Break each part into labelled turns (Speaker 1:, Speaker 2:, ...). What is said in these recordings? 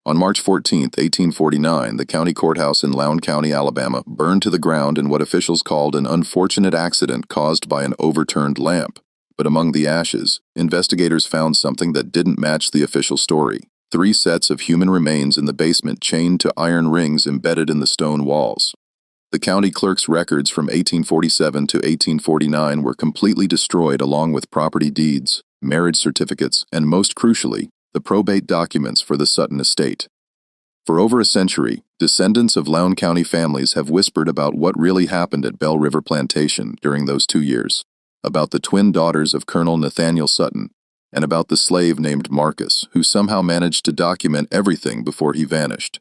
Speaker 1: On March 14, 1849, the county courthouse in Lowndes County, Alabama, burned to the ground in what officials called an unfortunate accident caused by an overturned lamp. But among the ashes, investigators found something that didn't match the official story. 3 sets of human remains in the basement chained to iron rings embedded in the stone walls. The county clerk's records from 1847 to 1849 were completely destroyed along with property deeds, marriage certificates, and most crucially, the probate documents for the Sutton estate. For over a century, descendants of Lowndes County families have whispered about what really happened at Bell River Plantation during those 2 years, about the twin daughters of Colonel Nathaniel Sutton, and about the slave named Marcus, who somehow managed to document everything before he vanished.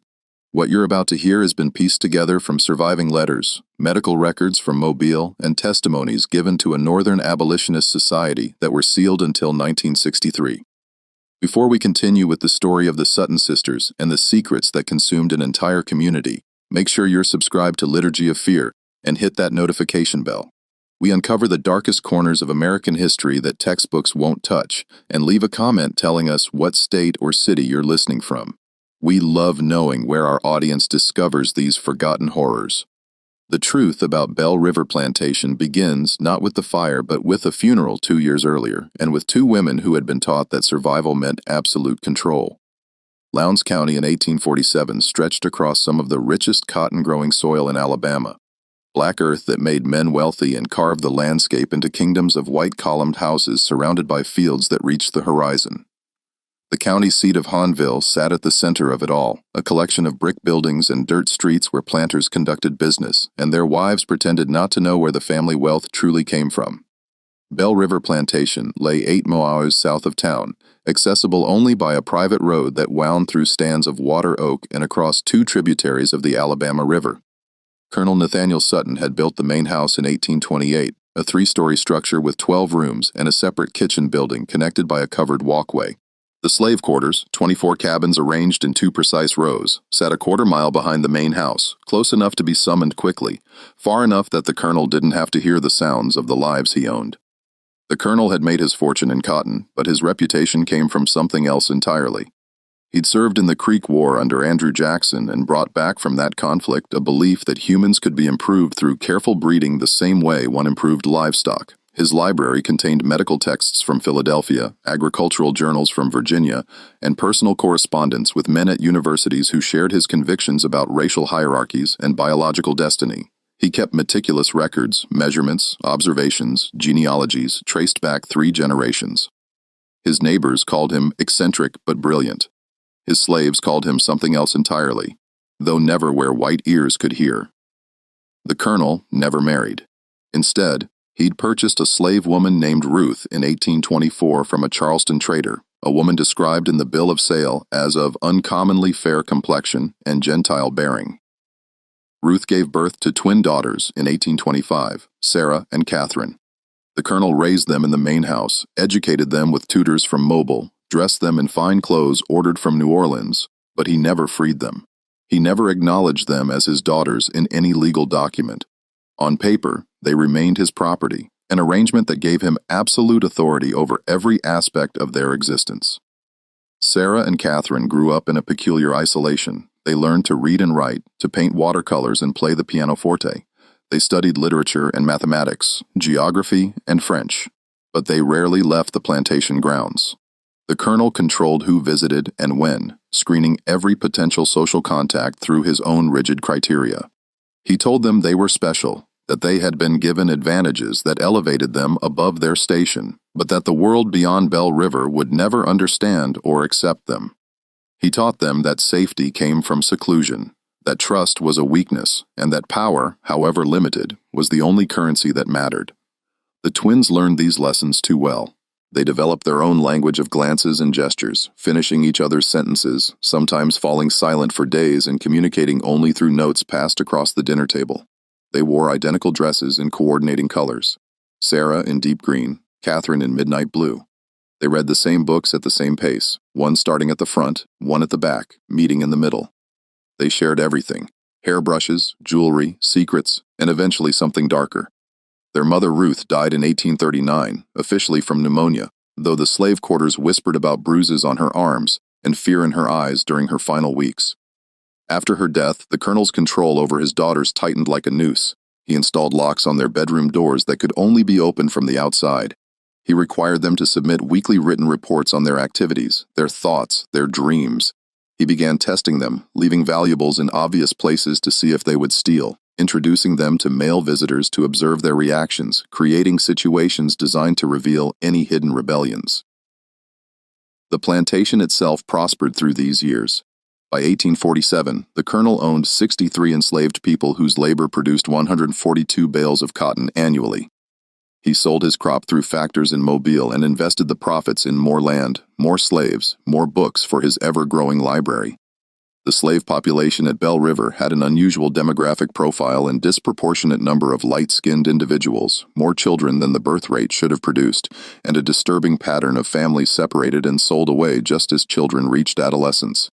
Speaker 1: What you're about to hear has been pieced together from surviving letters, medical records from Mobile, and testimonies given to a Northern abolitionist society that were sealed until 1963. Before we continue with the story of the Sutton sisters and the secrets that consumed an entire community, make sure you're subscribed to Liturgy of Fear and hit that notification bell. We uncover the darkest corners of American history that textbooks won't touch, and leave a comment telling us what state or city you're listening from. We love knowing where our audience discovers these forgotten horrors. The truth about Bell River Plantation begins not with the fire but with a funeral 2 years earlier, and with 2 women who had been taught that survival meant absolute control. Lowndes County in 1847 stretched across some of the richest cotton-growing soil in Alabama, black earth that made men wealthy and carved the landscape into kingdoms of white columned houses surrounded by fields that reached the horizon. The county seat of Hahnville sat at the center of it all, a collection of brick buildings and dirt streets where planters conducted business, and their wives pretended not to know where the family wealth truly came from. Bell River Plantation lay 8 miles south of town, accessible only by a private road that wound through stands of water oak and across 2 tributaries of the Alabama River. Colonel Nathaniel Sutton had built the main house in 1828, a 3-story structure with 12 rooms and a separate kitchen building connected by a covered walkway. The slave quarters, 24 cabins arranged in 2 precise rows, sat a quarter-mile behind the main house, close enough to be summoned quickly, far enough that the colonel didn't have to hear the sounds of the lives he owned. The colonel had made his fortune in cotton, but his reputation came from something else entirely. He'd served in the Creek War under Andrew Jackson and brought back from that conflict a belief that humans could be improved through careful breeding the same way one improved livestock. His library contained medical texts from Philadelphia, agricultural journals from Virginia, and personal correspondence with men at universities who shared his convictions about racial hierarchies and biological destiny. He kept meticulous records, measurements, observations, genealogies, traced back 3 generations. His neighbors called him eccentric but brilliant. His slaves called him something else entirely, though never where white ears could hear. The colonel never married. Instead, he'd purchased a slave woman named Ruth in 1824 from a Charleston trader, a woman described in the bill of sale as of uncommonly fair complexion and Gentile bearing. Ruth gave birth to twin daughters in 1825, Sarah and Catherine. The colonel raised them in the main house, educated them with tutors from Mobile, dressed them in fine clothes ordered from New Orleans, but he never freed them. He never acknowledged them as his daughters in any legal document. On paper, they remained his property, an arrangement that gave him absolute authority over every aspect of their existence. Sarah and Catherine grew up in a peculiar isolation. They learned to read and write, to paint watercolors and play the pianoforte. They studied literature and mathematics, geography and French, but they rarely left the plantation grounds. The colonel controlled who visited and when, screening every potential social contact through his own rigid criteria. He told them they were special, that they had been given advantages that elevated them above their station, but that the world beyond Bell River would never understand or accept them. He taught them that safety came from seclusion, that trust was a weakness, and that power, however limited, was the only currency that mattered. The twins learned these lessons too well. They developed their own language of glances and gestures, finishing each other's sentences, sometimes falling silent for days and communicating only through notes passed across the dinner table. They wore identical dresses in coordinating colors, Sarah in deep green, Catherine in midnight blue. They read the same books at the same pace, one starting at the front, one at the back, meeting in the middle. They shared everything, hairbrushes, jewelry, secrets, and eventually something darker. Their mother Ruth died in 1839, officially from pneumonia, though the slave quarters whispered about bruises on her arms and fear in her eyes during her final weeks. After her death, the colonel's control over his daughters tightened like a noose. He installed locks on their bedroom doors that could only be opened from the outside. He required them to submit weekly written reports on their activities, their thoughts, their dreams. He began testing them, leaving valuables in obvious places to see if they would steal, introducing them to male visitors to observe their reactions, creating situations designed to reveal any hidden rebellions. The plantation itself prospered through these years. By 1847, the colonel owned 63 enslaved people whose labor produced 142 bales of cotton annually. He sold his crop through factors in Mobile and invested the profits in more land, more slaves, more books for his ever-growing library. The slave population at Belle River had an unusual demographic profile and disproportionate number of light-skinned individuals, more children than the birth rate should have produced, and a disturbing pattern of families separated and sold away just as children reached adolescence.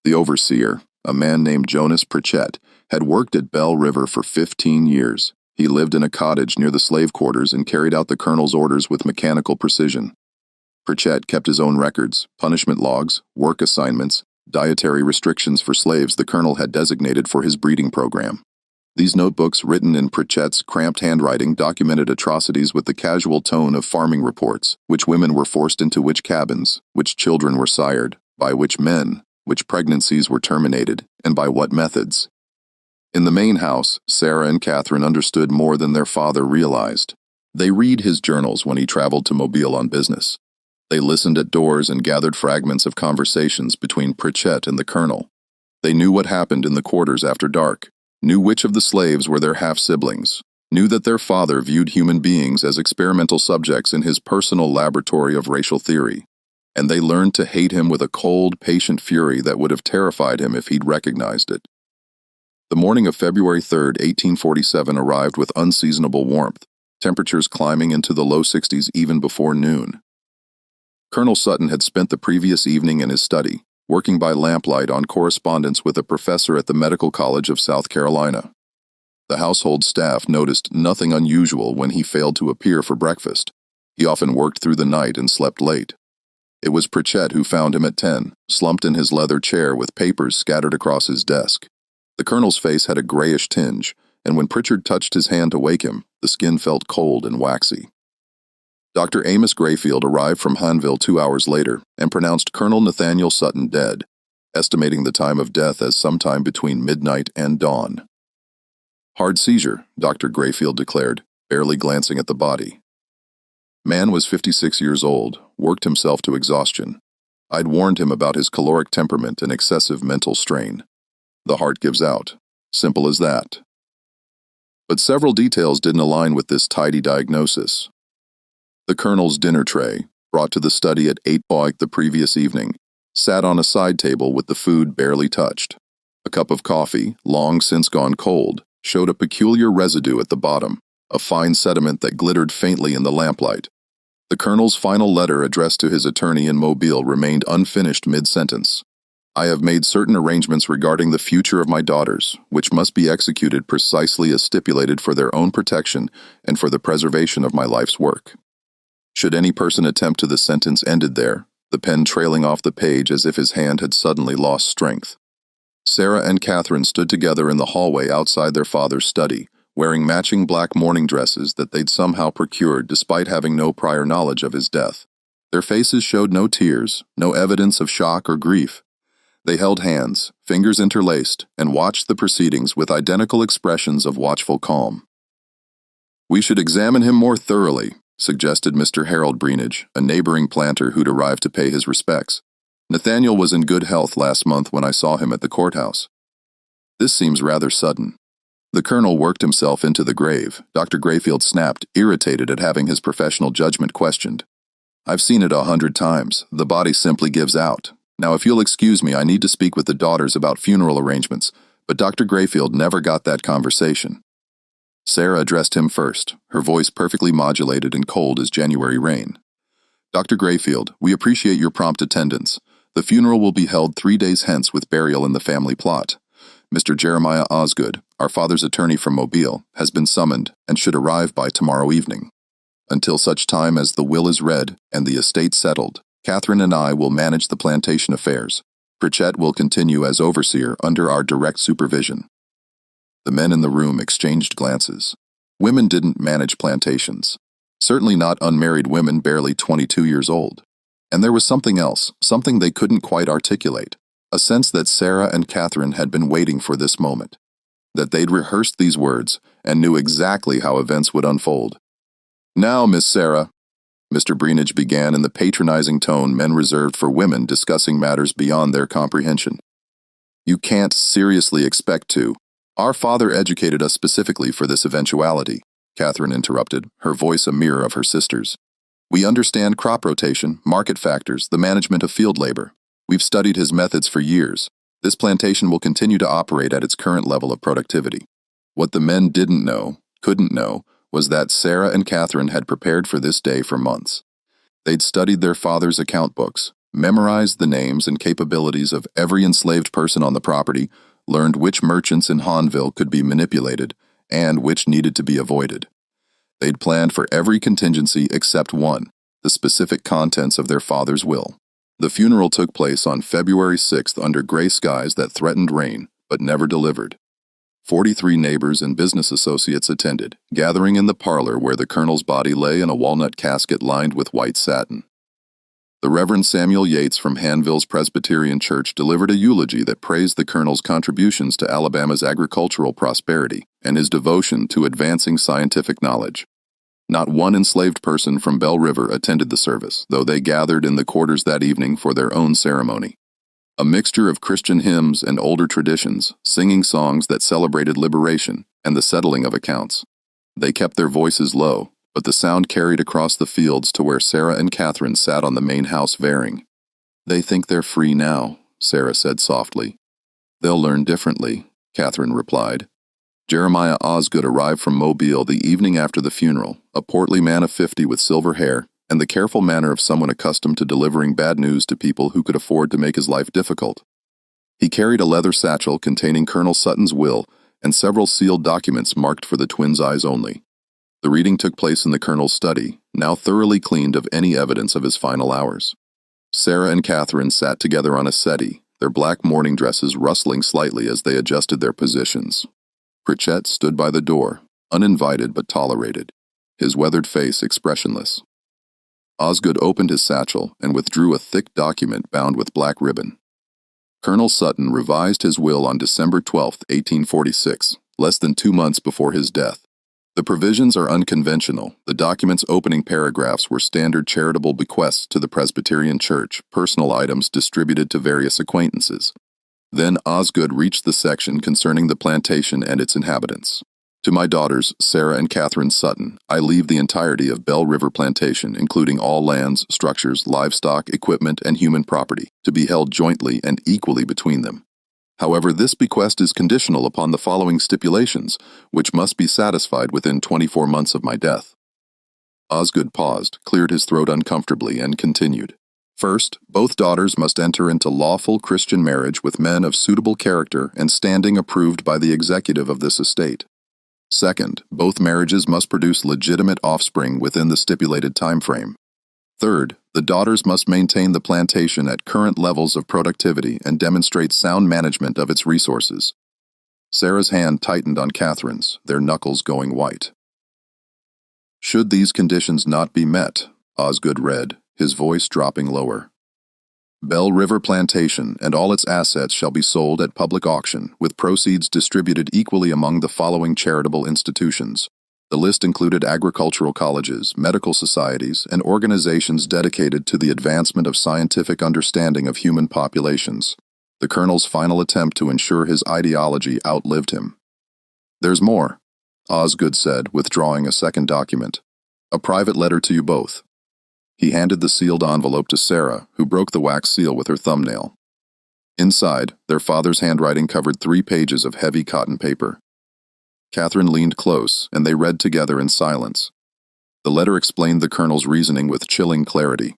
Speaker 1: The overseer, a man named Jonas Pritchett, had worked at Belle River for 15 years. He lived in a cottage near the slave quarters and carried out the colonel's orders with mechanical precision. Pritchett kept his own records, punishment logs, work assignments, dietary restrictions for slaves the colonel had designated for his breeding program. These notebooks, written in Pritchett's cramped handwriting, documented atrocities with the casual tone of farming reports, which women were forced into which cabins, which children were sired, by which men, which pregnancies were terminated, and by what methods. In the main house, Sarah and Catherine understood more than their father realized. They read his journals when he traveled to Mobile on business. They listened at doors and gathered fragments of conversations between Pritchett and the colonel. They knew what happened in the quarters after dark, knew which of the slaves were their half-siblings, knew that their father viewed human beings as experimental subjects in his personal laboratory of racial theory, and they learned to hate him with a cold, patient fury that would have terrified him if he'd recognized it. The morning of February 3, 1847 arrived with unseasonable warmth, temperatures climbing into the low 60s even before noon. Colonel Sutton had spent the previous evening in his study, working by lamplight on correspondence with a professor at the Medical College of South Carolina. The household staff noticed nothing unusual when he failed to appear for breakfast. He often worked through the night and slept late. It was Pritchett who found him at 10, slumped in his leather chair with papers scattered across his desk. The colonel's face had a grayish tinge, and when Pritchard touched his hand to wake him, the skin felt cold and waxy. Dr. Amos Grayfield arrived from Hanville 2 hours later and pronounced Colonel Nathaniel Sutton dead, estimating the time of death as sometime between midnight and dawn. Hard seizure, Dr. Grayfield declared, barely glancing at the body. Man was 56 years old, worked himself to exhaustion. I'd warned him about his caloric temperament and excessive mental strain. The heart gives out. Simple as that. But several details didn't align with this tidy diagnosis. The colonel's dinner tray, brought to the study at 8 o'clock the previous evening, sat on a side table with the food barely touched. A cup of coffee, long since gone cold, showed a peculiar residue at the bottom, a fine sediment that glittered faintly in the lamplight. The colonel's final letter addressed to his attorney in Mobile remained unfinished mid-sentence. I have made certain arrangements regarding the future of my daughters, which must be executed precisely as stipulated for their own protection and for the preservation of my life's work. Should any person attempt to, the sentence ended there, the pen trailing off the page as if his hand had suddenly lost strength. Sarah and Catherine stood together in the hallway outside their father's study, wearing matching black mourning dresses that they'd somehow procured despite having no prior knowledge of his death. Their faces showed no tears, no evidence of shock or grief. They held hands, fingers interlaced, and watched the proceedings with identical expressions of watchful calm. "We should examine him more thoroughly," suggested Mr. Harold Breenage, a neighboring planter who'd arrived to pay his respects. "Nathaniel was in good health last month when I saw him at the courthouse." "This seems rather sudden." The colonel worked himself into the grave. Dr. Grayfield snapped, irritated at having his professional judgment questioned. "I've seen it 100 times. The body simply gives out. Now, if you'll excuse me, I need to speak with the daughters about funeral arrangements," but Dr. Grayfield never got that conversation. Sarah addressed him first, her voice perfectly modulated and cold as January rain. "Dr. Grayfield, we appreciate your prompt attendance. The funeral will be held 3 days hence with burial in the family plot. Mr. Jeremiah Osgood, our father's attorney from Mobile, has been summoned and should arrive by tomorrow evening. Until such time as the will is read and the estate settled, Catherine and I will manage the plantation affairs. Pritchett will continue as overseer under our direct supervision." The men in the room exchanged glances. Women didn't manage plantations. Certainly not unmarried women barely 22 years old. And there was something else, something they couldn't quite articulate, a sense that Sarah and Catherine had been waiting for this moment, that they'd rehearsed these words and knew exactly how events would unfold. "Now, Miss Sarah," Mr. Greenidge began in the patronizing tone men reserved for women discussing matters beyond their comprehension. "You can't seriously expect to. Our father educated us specifically for this eventuality," Catherine interrupted, her voice a mirror of her sister's. "We understand crop rotation, market factors, the management of field labor. We've studied his methods for years. This plantation will continue to operate at its current level of productivity." What the men didn't know, couldn't know, was that Sarah and Catherine had prepared for this day for months. They'd studied their father's account books, memorized the names and capabilities of every enslaved person on the property, learned which merchants in Hahnville could be manipulated, and which needed to be avoided. They'd planned for every contingency except one, the specific contents of their father's will. The funeral took place on February 6th under gray skies that threatened rain, but never delivered. 43 neighbors and business associates attended, gathering in the parlor where the colonel's body lay in a walnut casket lined with white satin. The Reverend Samuel Yates from Hahnville's Presbyterian Church delivered a eulogy that praised the colonel's contributions to Alabama's agricultural prosperity and his devotion to advancing scientific knowledge. Not one enslaved person from Bell River attended the service, though they gathered in the quarters that evening for their own ceremony. A mixture of Christian hymns and older traditions, singing songs that celebrated liberation and the settling of accounts. They kept their voices low, but the sound carried across the fields to where Sarah and Catherine sat on the main house varing. "They think they're free now," Sarah said softly. "They'll learn differently," Catherine replied. Jeremiah Osgood arrived from Mobile the evening after the funeral, a portly man of 50 with silver hair, and the careful manner of someone accustomed to delivering bad news to people who could afford to make his life difficult. He carried a leather satchel containing Colonel Sutton's will and several sealed documents marked for the twins' eyes only. The reading took place in the colonel's study, now thoroughly cleaned of any evidence of his final hours. Sarah and Catherine sat together on a settee, their black mourning dresses rustling slightly as they adjusted their positions. Pritchett stood by the door, uninvited but tolerated, his weathered face expressionless. Osgood opened his satchel and withdrew a thick document bound with black ribbon. Colonel Sutton revised his will on December 12, 1846, less than 2 months before his death. The provisions are unconventional. The document's opening paragraphs were standard charitable bequests to the Presbyterian Church, personal items distributed to various acquaintances. Then Osgood reached the section concerning the plantation and its inhabitants. "To my daughters, Sarah and Catherine Sutton, I leave the entirety of Bell River Plantation, including all lands, structures, livestock, equipment, and human property, to be held jointly and equally between them. However, this bequest is conditional upon the following stipulations, which must be satisfied within 24 months of my death." Osgood paused, cleared his throat uncomfortably, and continued. "First, both daughters must enter into lawful Christian marriage with men of suitable character and standing approved by the executive of this estate. Second, both marriages must produce legitimate offspring within the stipulated time frame. Third, the daughters must maintain the plantation at current levels of productivity and demonstrate sound management of its resources." Sarah's hand tightened on Catherine's, their knuckles going white. "Should these conditions not be met," Osgood read, his voice dropping lower, "Bell River Plantation and all its assets shall be sold at public auction, with proceeds distributed equally among the following charitable institutions." The list included agricultural colleges, medical societies, and organizations dedicated to the advancement of scientific understanding of human populations. The colonel's final attempt to ensure his ideology outlived him. "There's more," Osgood said, withdrawing a second document. "A private letter to you both." He handed the sealed envelope to Sarah, who broke the wax seal with her thumbnail. Inside, their father's handwriting covered 3 pages of heavy cotton paper. Catherine leaned close, and they read together in silence. The letter explained the colonel's reasoning with chilling clarity.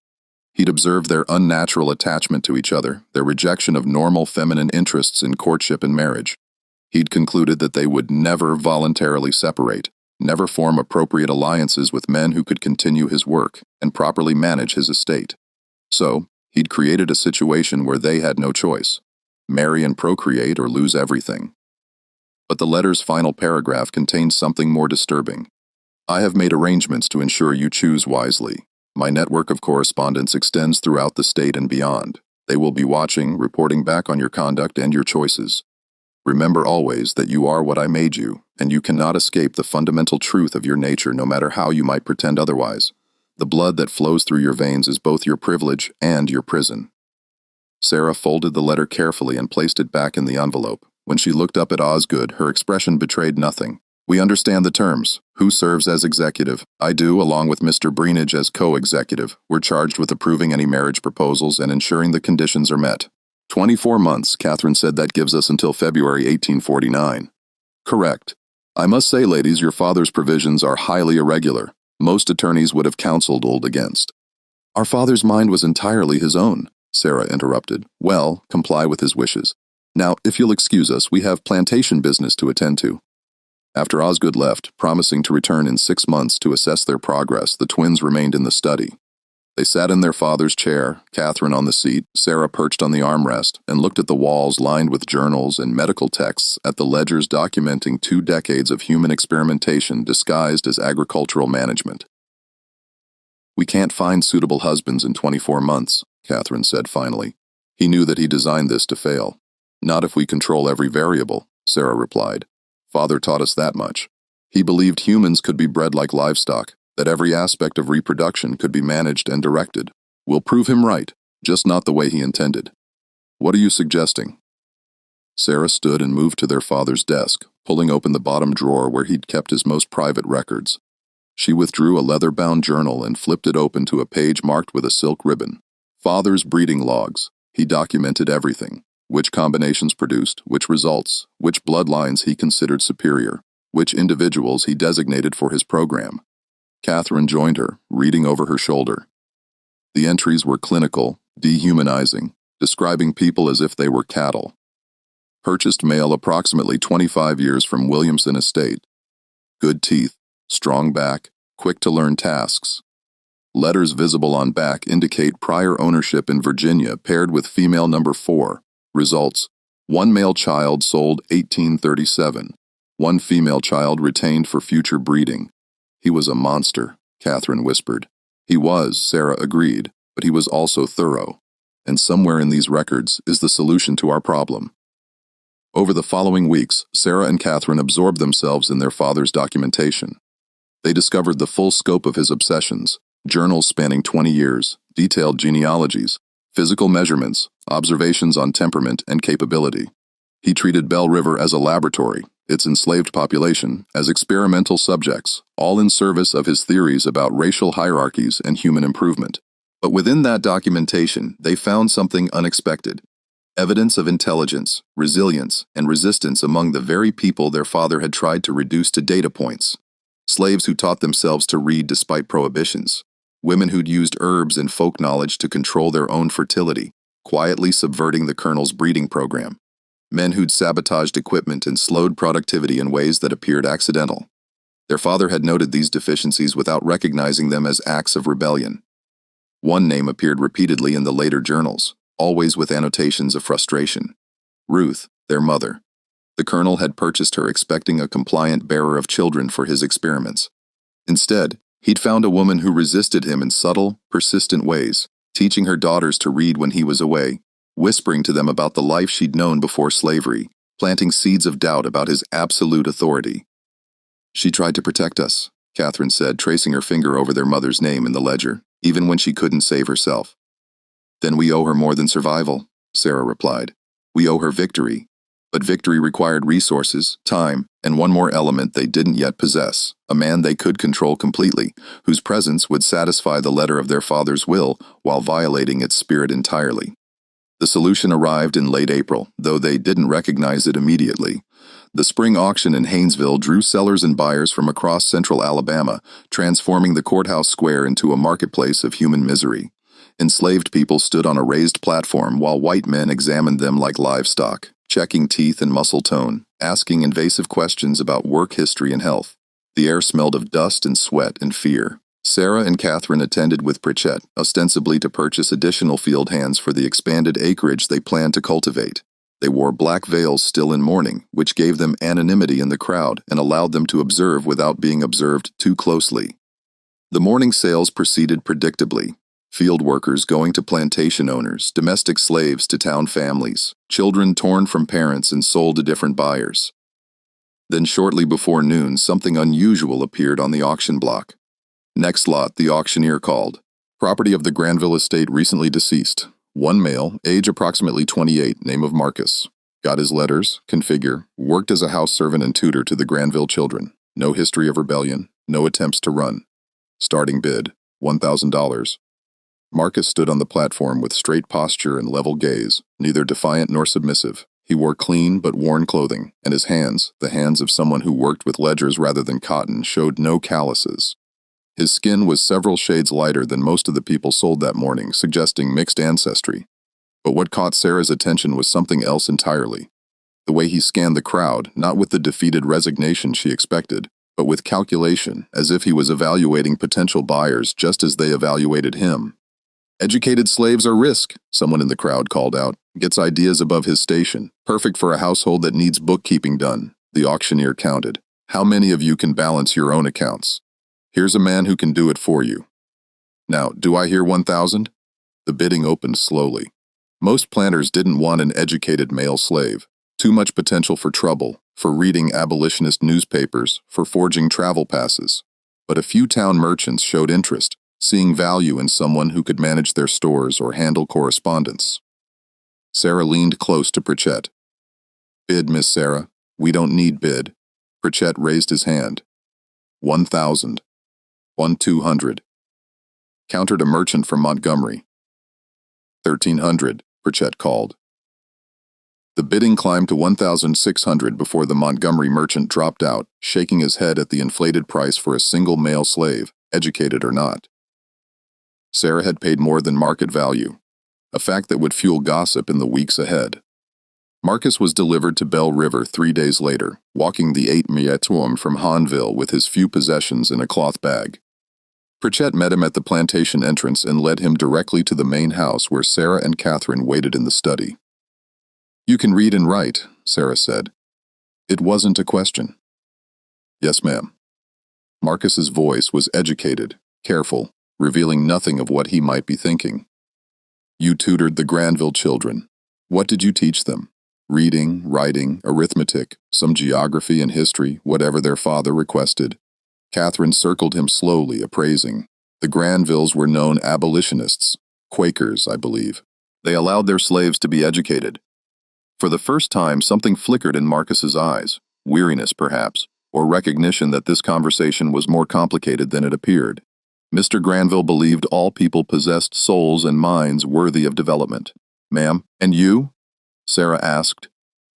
Speaker 1: He'd observed their unnatural attachment to each other, their rejection of normal feminine interests in courtship and marriage. He'd concluded that they would never voluntarily separate, never form appropriate alliances with men who could continue his work and properly manage his estate. So, he'd created a situation where they had no choice: marry and procreate or lose everything. But the letter's final paragraph contained something more disturbing. I have made arrangements to ensure you choose wisely. My network of correspondents extends throughout the state and beyond. They will be watching, reporting back on your conduct and your choices. Remember always that you are what I made you, and you cannot escape the fundamental truth of your nature no matter how you might pretend otherwise. The blood that flows through your veins is both your privilege and your prison. Sarah folded the letter carefully and placed it back in the envelope. When she looked up at Osgood, her expression betrayed nothing. We understand the terms. Who serves as executive? I do, along with Mr. Breenage as co-executive. We're charged with approving any marriage proposals and ensuring the conditions are met. 24 months, Catherine said. That gives us until February 1849. Correct. I must say, ladies, your father's provisions are highly irregular. Most attorneys would have counseled against. Our father's mind was entirely his own, Sarah interrupted. Well, comply with his wishes. Now, if you'll excuse us, we have plantation business to attend to. After Osgood left, promising to return in 6 months to assess their progress, the twins remained in the study. They sat in their father's chair, Catherine on the seat, Sarah perched on the armrest, and looked at the walls lined with journals and medical texts, at the ledgers documenting 2 decades of human experimentation disguised as agricultural management. We can't find suitable husbands in 24 months, Catherine said finally. He knew that he designed this to fail. Not if we control every variable, Sarah replied. Father taught us that much. He believed humans could be bred like livestock, that every aspect of reproduction could be managed and directed. We'll prove him right, just not the way he intended. What are you suggesting? Sarah stood and moved to their father's desk, pulling open the bottom drawer where he'd kept his most private records. She withdrew a leather-bound journal and flipped it open to a page marked with a silk ribbon. Father's breeding logs. He documented everything. Which combinations produced, which results, which bloodlines he considered superior, which individuals he designated for his program. Catherine joined her, reading over her shoulder. The entries were clinical, dehumanizing, describing people as if they were cattle. Purchased male approximately 25 years from Williamson Estate. Good teeth, strong back, quick to learn tasks. Letters visible on back indicate prior ownership in Virginia paired with female number 4. Results: 1 male child sold 1837. 1 female child retained for future breeding. He was a monster, Catherine whispered. He was, Sarah agreed, but he was also thorough. And somewhere in these records is the solution to our problem. Over the following weeks, Sarah and Catherine absorbed themselves in their father's documentation. They discovered the full scope of his obsessions: journals spanning 20 years, detailed genealogies, physical measurements, observations on temperament and capability. He treated Bell River as a laboratory, its enslaved population as experimental subjects, all in service of his theories about racial hierarchies and human improvement. But within that documentation, they found something unexpected: evidence of intelligence, resilience, and resistance among the very people their father had tried to reduce to data points. Slaves who taught themselves to read despite prohibitions. Women who'd used herbs and folk knowledge to control their own fertility, quietly subverting the Colonel's breeding program. Men who'd sabotaged equipment and slowed productivity in ways that appeared accidental. Their father had noted these deficiencies without recognizing them as acts of rebellion. One name appeared repeatedly in the later journals, always with annotations of frustration. Ruth, their mother. The Colonel had purchased her expecting a compliant bearer of children for his experiments. Instead, he'd found a woman who resisted him in subtle, persistent ways, teaching her daughters to read when he was away, whispering to them about the life she'd known before slavery, planting seeds of doubt about his absolute authority. She tried to protect us, Catherine said, tracing her finger over their mother's name in the ledger, even when she couldn't save herself. Then we owe her more than survival, Sarah replied. We owe her victory. But victory required resources, time, and one more element they didn't yet possess: a man they could control completely, whose presence would satisfy the letter of their father's will while violating its spirit entirely. The solution arrived in late April, though they didn't recognize it immediately. The spring auction in Haynesville drew sellers and buyers from across central Alabama, transforming the courthouse square into a marketplace of human misery. Enslaved people stood on a raised platform while white men examined them like livestock, checking teeth and muscle tone, asking invasive questions about work history and health. The air smelled of dust and sweat and fear. Sarah and Catherine attended with Pritchett, ostensibly to purchase additional field hands for the expanded acreage they planned to cultivate. They wore black veils still in mourning, which gave them anonymity in the crowd and allowed them to observe without being observed too closely. The morning sales proceeded predictably. Field workers going to plantation owners, domestic slaves to town families, children torn from parents and sold to different buyers. Then shortly before noon, something unusual appeared on the auction block. Next lot, the auctioneer called. Property of the Granville estate recently deceased. One male, age approximately 28, name of Marcus. Got his letters, configure, worked as a house servant and tutor to the Granville children. No history of rebellion, no attempts to run. Starting bid, $1,000. Marcus stood on the platform with straight posture and level gaze, neither defiant nor submissive. He wore clean but worn clothing, and his hands, the hands of someone who worked with ledgers rather than cotton, showed no calluses. His skin was several shades lighter than most of the people sold that morning, suggesting mixed ancestry. But what caught Sarah's attention was something else entirely. The way he scanned the crowd, not with the defeated resignation she expected, but with calculation, as if he was evaluating potential buyers just as they evaluated him. Educated slaves are risk, someone in the crowd called out. Gets ideas above his station. Perfect for a household that needs bookkeeping done. The auctioneer counted. How many of you can balance your own accounts? Here's a man who can do it for you. Now, do I hear 1,000? The bidding opened slowly. Most planters didn't want an educated male slave. Too much potential for trouble, for reading abolitionist newspapers, for forging travel passes. But a few town merchants showed interest, seeing value in someone who could manage their stores or handle correspondence. Sarah leaned close to Pritchett. Bid, Miss Sarah. We don't need bid. Pritchett raised his hand. 1,000. 1,200. Countered a merchant from Montgomery. 1,300, Pritchett called. The bidding climbed to 1,600 before the Montgomery merchant dropped out, shaking his head at the inflated price for a single male slave, educated or not. Sarah had paid more than market value, a fact that would fuel gossip in the weeks ahead. Marcus was delivered to Bell River 3 days later, walking the 8 milles from Hahnville with his few possessions in a cloth bag. Pritchett met him at the plantation entrance and led him directly to the main house where Sarah and Catherine waited in the study. You can read and write, Sarah said. It wasn't a question. Yes, ma'am. Marcus's voice was educated, careful, revealing nothing of what he might be thinking. You tutored the Granville children. What did you teach them? Reading, writing, arithmetic, some geography and history, whatever their father requested. Catherine circled him slowly, appraising. The Granvilles were known abolitionists, Quakers, I believe. They allowed their slaves to be educated. For the first time, something flickered in Marcus's eyes, weariness perhaps, or recognition that this conversation was more complicated than it appeared. Mr. Granville believed all people possessed souls and minds worthy of development. Ma'am, and you? Sarah asked.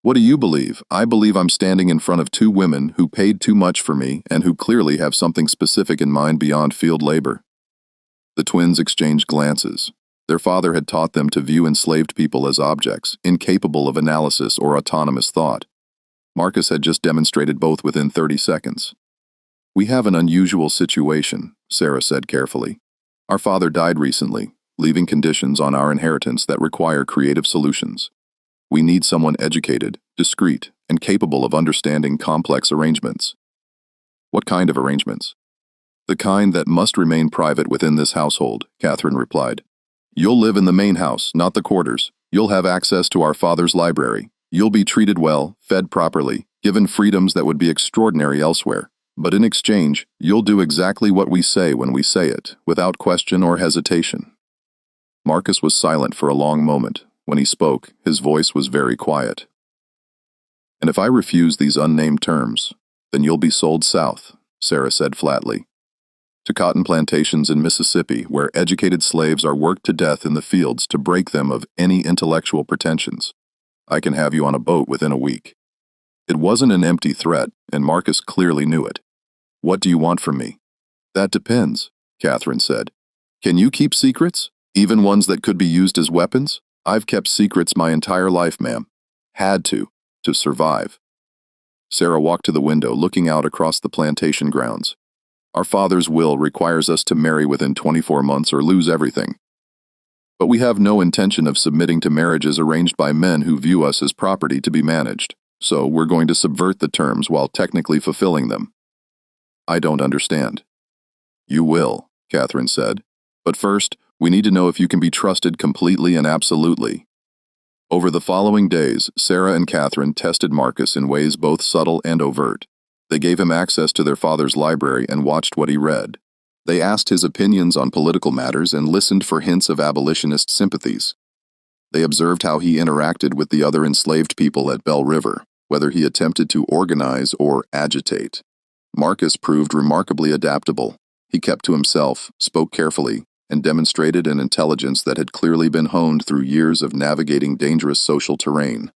Speaker 1: What do you believe? I believe I'm standing in front of two women who paid too much for me and who clearly have something specific in mind beyond field labor. The twins exchanged glances. Their father had taught them to view enslaved people as objects, incapable of analysis or autonomous thought. Marcus had just demonstrated both within 30 seconds. We have an unusual situation, Sarah said carefully. Our father died recently, leaving conditions on our inheritance that require creative solutions. We need someone educated, discreet, and capable of understanding complex arrangements. What kind of arrangements? The kind that must remain private within this household, Catherine replied. You'll live in the main house, not the quarters. You'll have access to our father's library. You'll be treated well, fed properly, given freedoms that would be extraordinary elsewhere. But in exchange, you'll do exactly what we say when we say it, without question or hesitation. Marcus was silent for a long moment. When he spoke, his voice was very quiet. And if I refuse these unnamed terms, then you'll be sold south, Sarah said flatly, to cotton plantations in Mississippi where educated slaves are worked to death in the fields to break them of any intellectual pretensions. I can have you on a boat within a week. It wasn't an empty threat, and Marcus clearly knew it. What do you want from me? That depends, Catherine said. Can you keep secrets, even ones that could be used as weapons? I've kept secrets my entire life, ma'am. Had to survive. Sarah walked to the window, looking out across the plantation grounds. Our father's will requires us to marry within 24 months or lose everything. But we have no intention of submitting to marriages arranged by men who view us as property to be managed, so we're going to subvert the terms while technically fulfilling them. I don't understand. You will, Catherine said. But first, we need to know if you can be trusted completely and absolutely. Over the following days, Sarah and Catherine tested Marcus in ways both subtle and overt. They gave him access to their father's library and watched what he read. They asked his opinions on political matters and listened for hints of abolitionist sympathies. They observed how he interacted with the other enslaved people at Bell River, whether he attempted to organize or agitate. Marcus proved remarkably adaptable. He kept to himself, spoke carefully, and demonstrated an intelligence that had clearly been honed through years of navigating dangerous social terrain.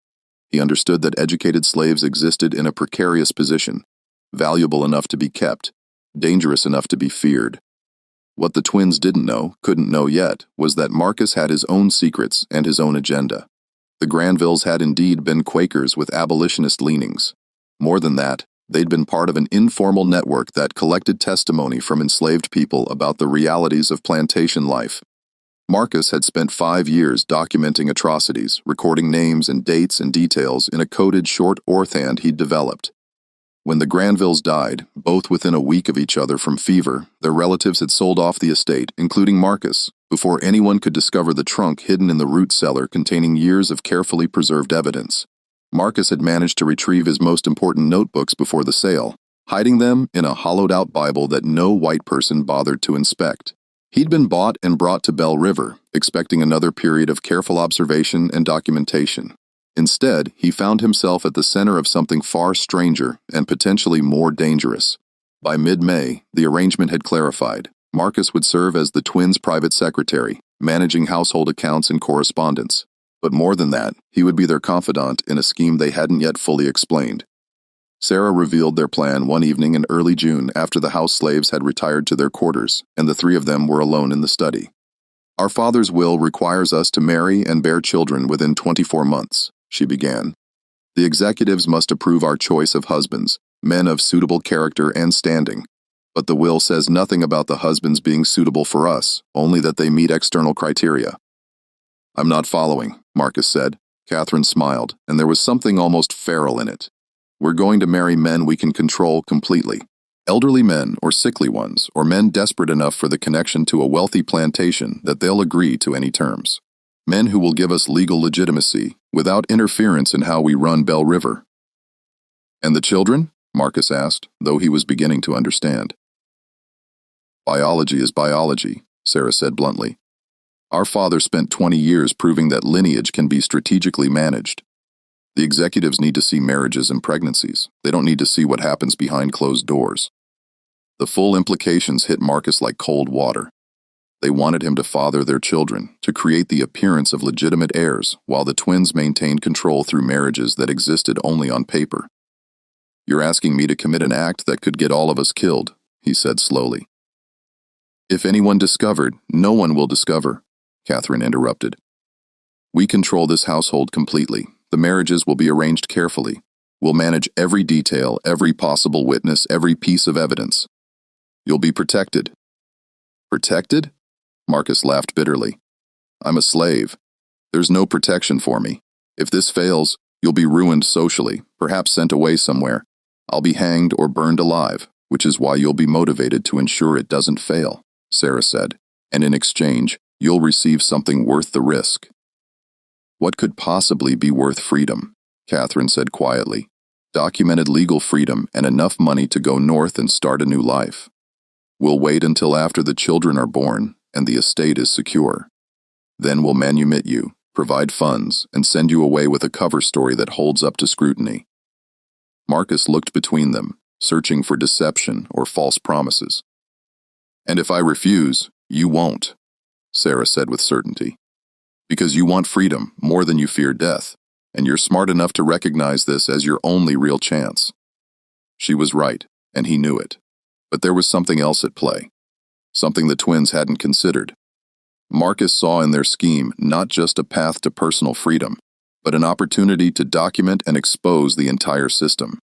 Speaker 1: He understood that educated slaves existed in a precarious position, valuable enough to be kept, dangerous enough to be feared. What the twins couldn't know yet, was that Marcus had his own secrets and his own agenda. The Granvilles had indeed been Quakers with abolitionist leanings. More than that, they'd been part of an informal network that collected testimony from enslaved people about the realities of plantation life. Marcus had spent 5 years documenting atrocities, recording names and dates and details in a coded short orthand he'd developed. When the Granvilles died, both within a week of each other from fever, their relatives had sold off the estate, including Marcus, before anyone could discover the trunk hidden in the root cellar containing years of carefully preserved evidence. Marcus had managed to retrieve his most important notebooks before the sale, hiding them in a hollowed-out Bible that no white person bothered to inspect. He'd been bought and brought to Bell River, expecting another period of careful observation and documentation. Instead, he found himself at the center of something far stranger and potentially more dangerous. By mid-May, the arrangement had clarified. Marcus would serve as the twins' private secretary, managing household accounts and correspondence. But more than that, he would be their confidant in a scheme they hadn't yet fully explained. Sarah revealed their plan one evening in early June after the house slaves had retired to their quarters, and the three of them were alone in the study. Our father's will requires us to marry and bear children within 24 months, she began. The executives must approve our choice of husbands, men of suitable character and standing. But the will says nothing about the husbands being suitable for us, only that they meet external criteria. I'm not following, Marcus said. Catherine smiled, and there was something almost feral in it. We're going to marry men we can control completely. Elderly men or sickly ones, or men desperate enough for the connection to a wealthy plantation that they'll agree to any terms. Men who will give us legal legitimacy, without interference in how we run Bell River. And the children? Marcus asked, though he was beginning to understand. Biology is biology, Sarah said bluntly. Our father spent 20 years proving that lineage can be strategically managed. The executives need to see marriages and pregnancies. They don't need to see what happens behind closed doors. The full implications hit Marcus like cold water. They wanted him to father their children, to create the appearance of legitimate heirs, while the twins maintained control through marriages that existed only on paper. You're asking me to commit an act that could get all of us killed, he said slowly. If anyone discovered, no one will discover, Catherine interrupted. We control this household completely. The marriages will be arranged carefully. We'll manage every detail, every possible witness, every piece of evidence. You'll be protected. Protected? Marcus laughed bitterly. I'm a slave. There's no protection for me. If this fails, you'll be ruined socially, perhaps sent away somewhere. I'll be hanged or burned alive, which is why you'll be motivated to ensure it doesn't fail, Sarah said, and in exchange, you'll receive something worth the risk. What could possibly be worth freedom? Catherine said quietly. Documented legal freedom and enough money to go north and start a new life. We'll wait until after the children are born and the estate is secure. Then we'll manumit you, provide funds, and send you away with a cover story that holds up to scrutiny. Marcus looked between them, searching for deception or false promises. And if I refuse, you won't, Sarah said with certainty. Because you want freedom more than you fear death, and you're smart enough to recognize this as your only real chance. She was right, and he knew it. But there was something else at play, something the twins hadn't considered. Marcus saw in their scheme not just a path to personal freedom, but an opportunity to document and expose the entire system.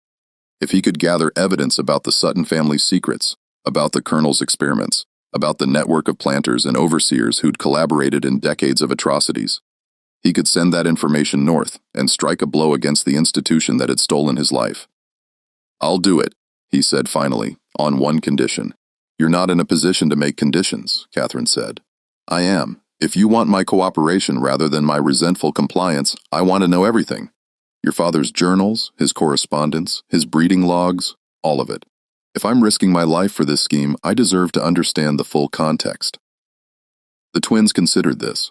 Speaker 1: If he could gather evidence about the Sutton family's secrets, about the Colonel's experiments, about the network of planters and overseers who'd collaborated in decades of atrocities. He could send that information north and strike a blow against the institution that had stolen his life. "I'll do it," he said finally, on one condition. "You're not in a position to make conditions," Catherine said. "I am. If you want my cooperation rather than my resentful compliance, I want to know everything. Your father's journals, his correspondence, his breeding logs, all of it. If I'm risking my life for this scheme, I deserve to understand the full context." The twins considered this.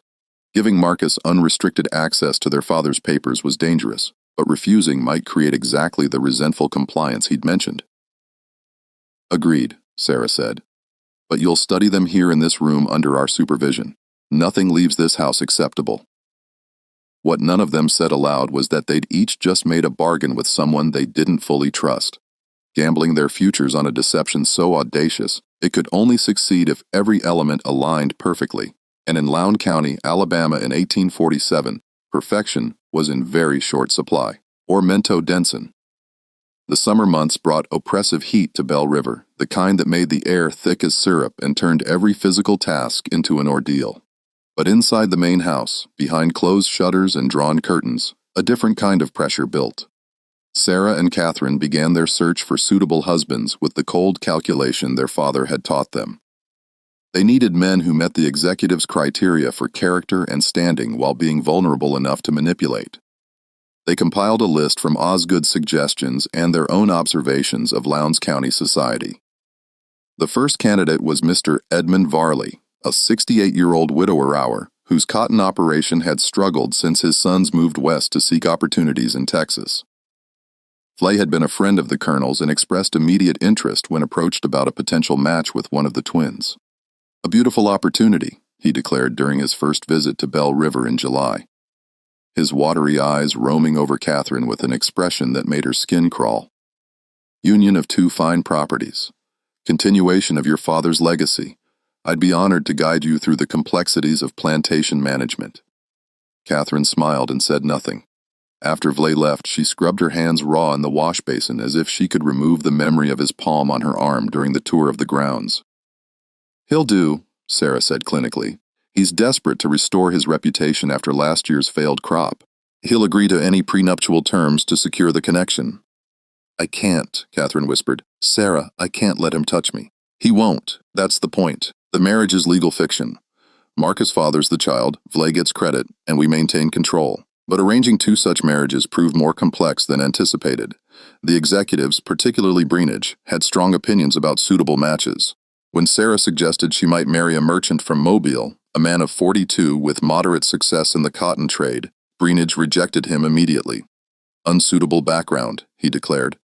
Speaker 1: Giving Marcus unrestricted access to their father's papers was dangerous, but refusing might create exactly the resentful compliance he'd mentioned. "Agreed," Sarah said. "But you'll study them here in this room under our supervision. Nothing leaves this house acceptable." What none of them said aloud was that they'd each just made a bargain with someone they didn't fully trust, gambling their futures on a deception so audacious it could only succeed if every element aligned perfectly. And in Lowndes County, Alabama in 1847, perfection was in very short supply, or mento denson. The summer months brought oppressive heat to Bell River, the kind that made the air thick as syrup and turned every physical task into an ordeal. But inside the main house, behind closed shutters and drawn curtains, a different kind of pressure built. Sarah and Catherine began their search for suitable husbands with the cold calculation their father had taught them. They needed men who met the executive's criteria for character and standing while being vulnerable enough to manipulate. They compiled a list from Osgood's suggestions and their own observations of Lowndes County society. The first candidate was Mr. Edmund Varley, a 68-year-old widower whose cotton operation had struggled since his sons moved west to seek opportunities in Texas. Flay had been a friend of the Colonel's and expressed immediate interest when approached about a potential match with one of the twins. "A beautiful opportunity," he declared during his first visit to Bell River in July, his watery eyes roaming over Catherine with an expression that made her skin crawl. "Union of two fine properties. Continuation of your father's legacy. I'd be honored to guide you through the complexities of plantation management." Catherine smiled and said nothing. After Vlay left, she scrubbed her hands raw in the wash basin as if she could remove the memory of his palm on her arm during the tour of the grounds. "He'll do," Sarah said clinically. "He's desperate to restore his reputation after last year's failed crop. He'll agree to any prenuptial terms to secure the connection." "I can't," Catherine whispered. "Sarah, I can't let him touch me." "He won't. That's the point. The marriage is legal fiction. Marcus fathers the child, Vlay gets credit, and we maintain control. But arranging two such marriages proved more complex than anticipated. The executives, particularly Breenidge, had strong opinions about suitable matches. When Sarah suggested she might marry a merchant from Mobile, a man of 42 with moderate success in the cotton trade, Breenidge rejected him immediately. "Unsuitable background," he declared.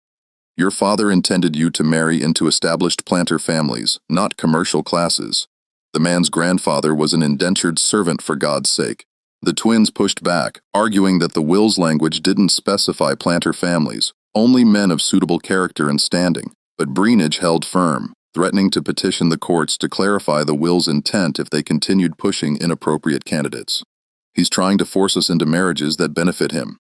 Speaker 1: "Your father intended you to marry into established planter families, not commercial classes. The man's grandfather was an indentured servant, for God's sake." The twins pushed back, arguing that the will's language didn't specify planter families, only men of suitable character and standing. But Breenidge held firm, threatening to petition the courts to clarify the will's intent if they continued pushing inappropriate candidates. "He's trying to force us into marriages that benefit him."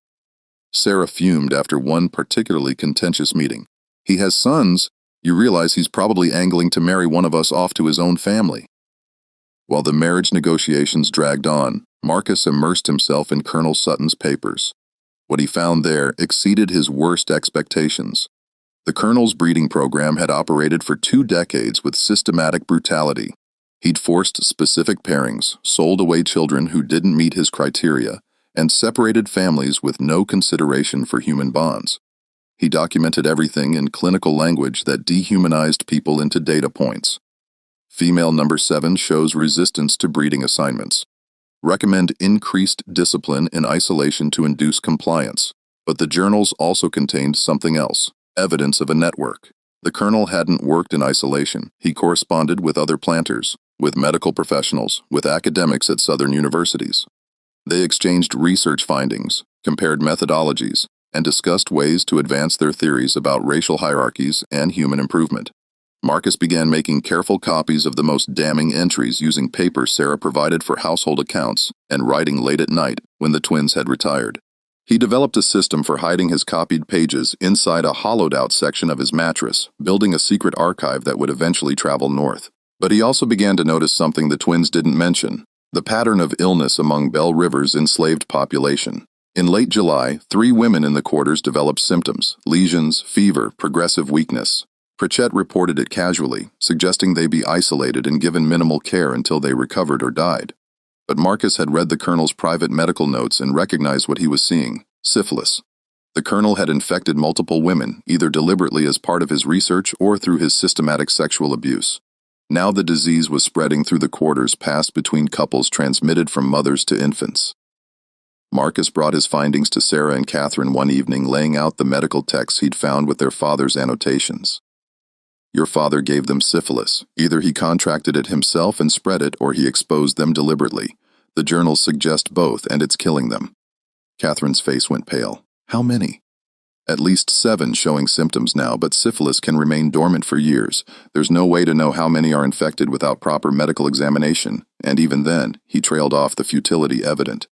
Speaker 1: Sarah fumed after one particularly contentious meeting. "He has sons. You realize he's probably angling to marry one of us off to his own family." While the marriage negotiations dragged on, Marcus immersed himself in Colonel Sutton's papers. What he found there exceeded his worst expectations. The Colonel's breeding program had operated for 2 decades with systematic brutality. He'd forced specific pairings, sold away children who didn't meet his criteria, and separated families with no consideration for human bonds. He documented everything in clinical language that dehumanized people into data points. Female number 7 shows resistance to breeding assignments. Recommend increased discipline in isolation to induce compliance. But the journals also contained something else, evidence of a network. The Colonel hadn't worked in isolation. He corresponded with other planters, with medical professionals, with academics at Southern universities. They exchanged research findings, compared methodologies, and discussed ways to advance their theories about racial hierarchies and human improvement. Marcus began making careful copies of the most damning entries using paper Sarah provided for household accounts and writing late at night when the twins had retired. He developed a system for hiding his copied pages inside a hollowed-out section of his mattress, building a secret archive that would eventually travel north. But he also began to notice something the twins didn't mention: the pattern of illness among Belle River's enslaved population. In late July, 3 women in the quarters developed symptoms: lesions, fever, progressive weakness. Pritchett reported it casually, suggesting they be isolated and given minimal care until they recovered or died. But Marcus had read the colonel's private medical notes and recognized what he was seeing: syphilis. The colonel had infected multiple women, either deliberately as part of his research or through his systematic sexual abuse. Now the disease was spreading through the quarters passed between couples, transmitted from mothers to infants. Marcus brought his findings to Sarah and Catherine one evening, laying out the medical texts he'd found with their father's annotations. Your father gave them syphilis. Either he contracted it himself and spread it, or he exposed them deliberately. The journals suggest both, and it's killing them. Catherine's face went pale. How many? At least 7 showing symptoms now, but syphilis can remain dormant for years. There's no way to know how many are infected without proper medical examination, and even then, he trailed off, the futility evident.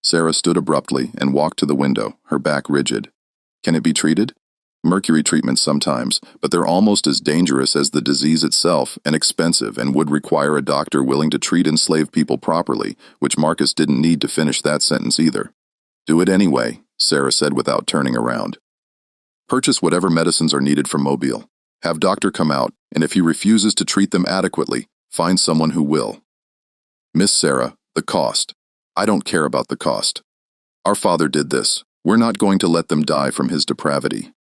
Speaker 1: Sarah stood abruptly and walked to the window, her back rigid. Can it be treated? Mercury treatments sometimes, but they're almost as dangerous as the disease itself and expensive, and would require a doctor willing to treat enslaved people properly, which Marcus didn't need to finish that sentence either. Do it anyway, Sarah said without turning around. Purchase whatever medicines are needed from Mobile. Have doctor come out, and if he refuses to treat them adequately, find someone who will. Miss Sarah, the cost. I don't care about the cost. Our father did this. We're not going to let them die from his depravity.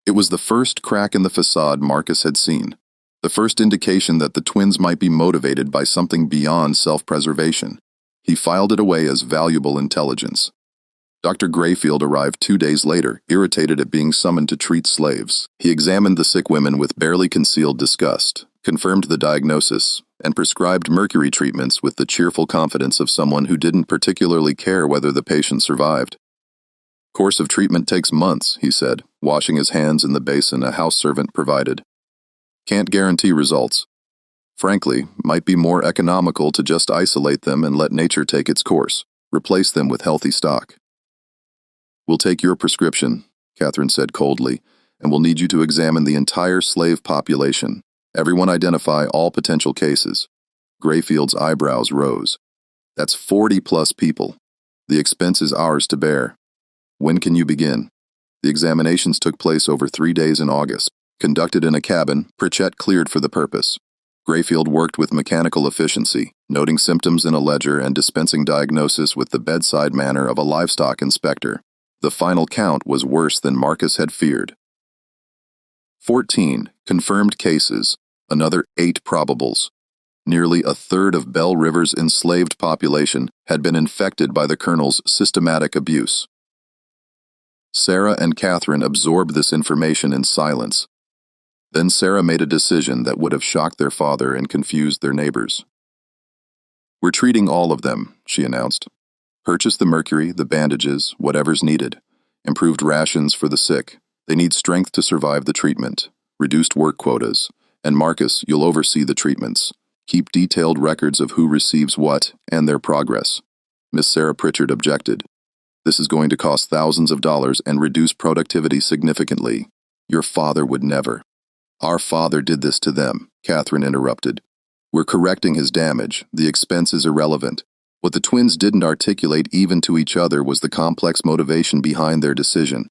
Speaker 1: It was the first crack in the facade Marcus had seen, the first indication that the twins might be motivated by something beyond self-preservation. He filed it away as valuable intelligence. Dr. Grayfield arrived 2 days later, irritated at being summoned to treat slaves. He examined the sick women with barely concealed disgust, confirmed the diagnosis, and prescribed mercury treatments with the cheerful confidence of someone who didn't particularly care whether the patient survived. Course of treatment takes months, he said, washing his hands in the basin a house servant provided. Can't guarantee results. Frankly, might be more economical to just isolate them and let nature take its course, replace them with healthy stock. We'll take your prescription, Catherine said coldly, and we'll need you to examine the entire slave population. Everyone identify all potential cases. Grayfield's eyebrows rose. That's 40+ people. The expense is ours to bear. When can you begin? The examinations took place over 3 days in August, conducted in a cabin Pritchett cleared for the purpose. Grayfield worked with mechanical efficiency, noting symptoms in a ledger and dispensing diagnosis with the bedside manner of a livestock inspector. The final count was worse than Marcus had feared. 14 confirmed cases, another 8 probables. Nearly a third of Belle River's enslaved population had been infected by the colonel's systematic abuse. Sarah and Catherine absorbed this information in silence. Then Sarah made a decision that would have shocked their father and confused their neighbors. We're treating all of them, she announced. Purchase the mercury, the bandages, whatever's needed. Improved rations for the sick. They need strength to survive the treatment. Reduced work quotas. And Marcus, you'll oversee the treatments. Keep detailed records of who receives what and their progress. Miss Sarah Pritchard objected. This is going to cost thousands of dollars and reduce productivity significantly. Your father would never. Our father did this to them, Catherine interrupted. We're correcting his damage. The expense is irrelevant. What the twins didn't articulate even to each other was the complex motivation behind their decision.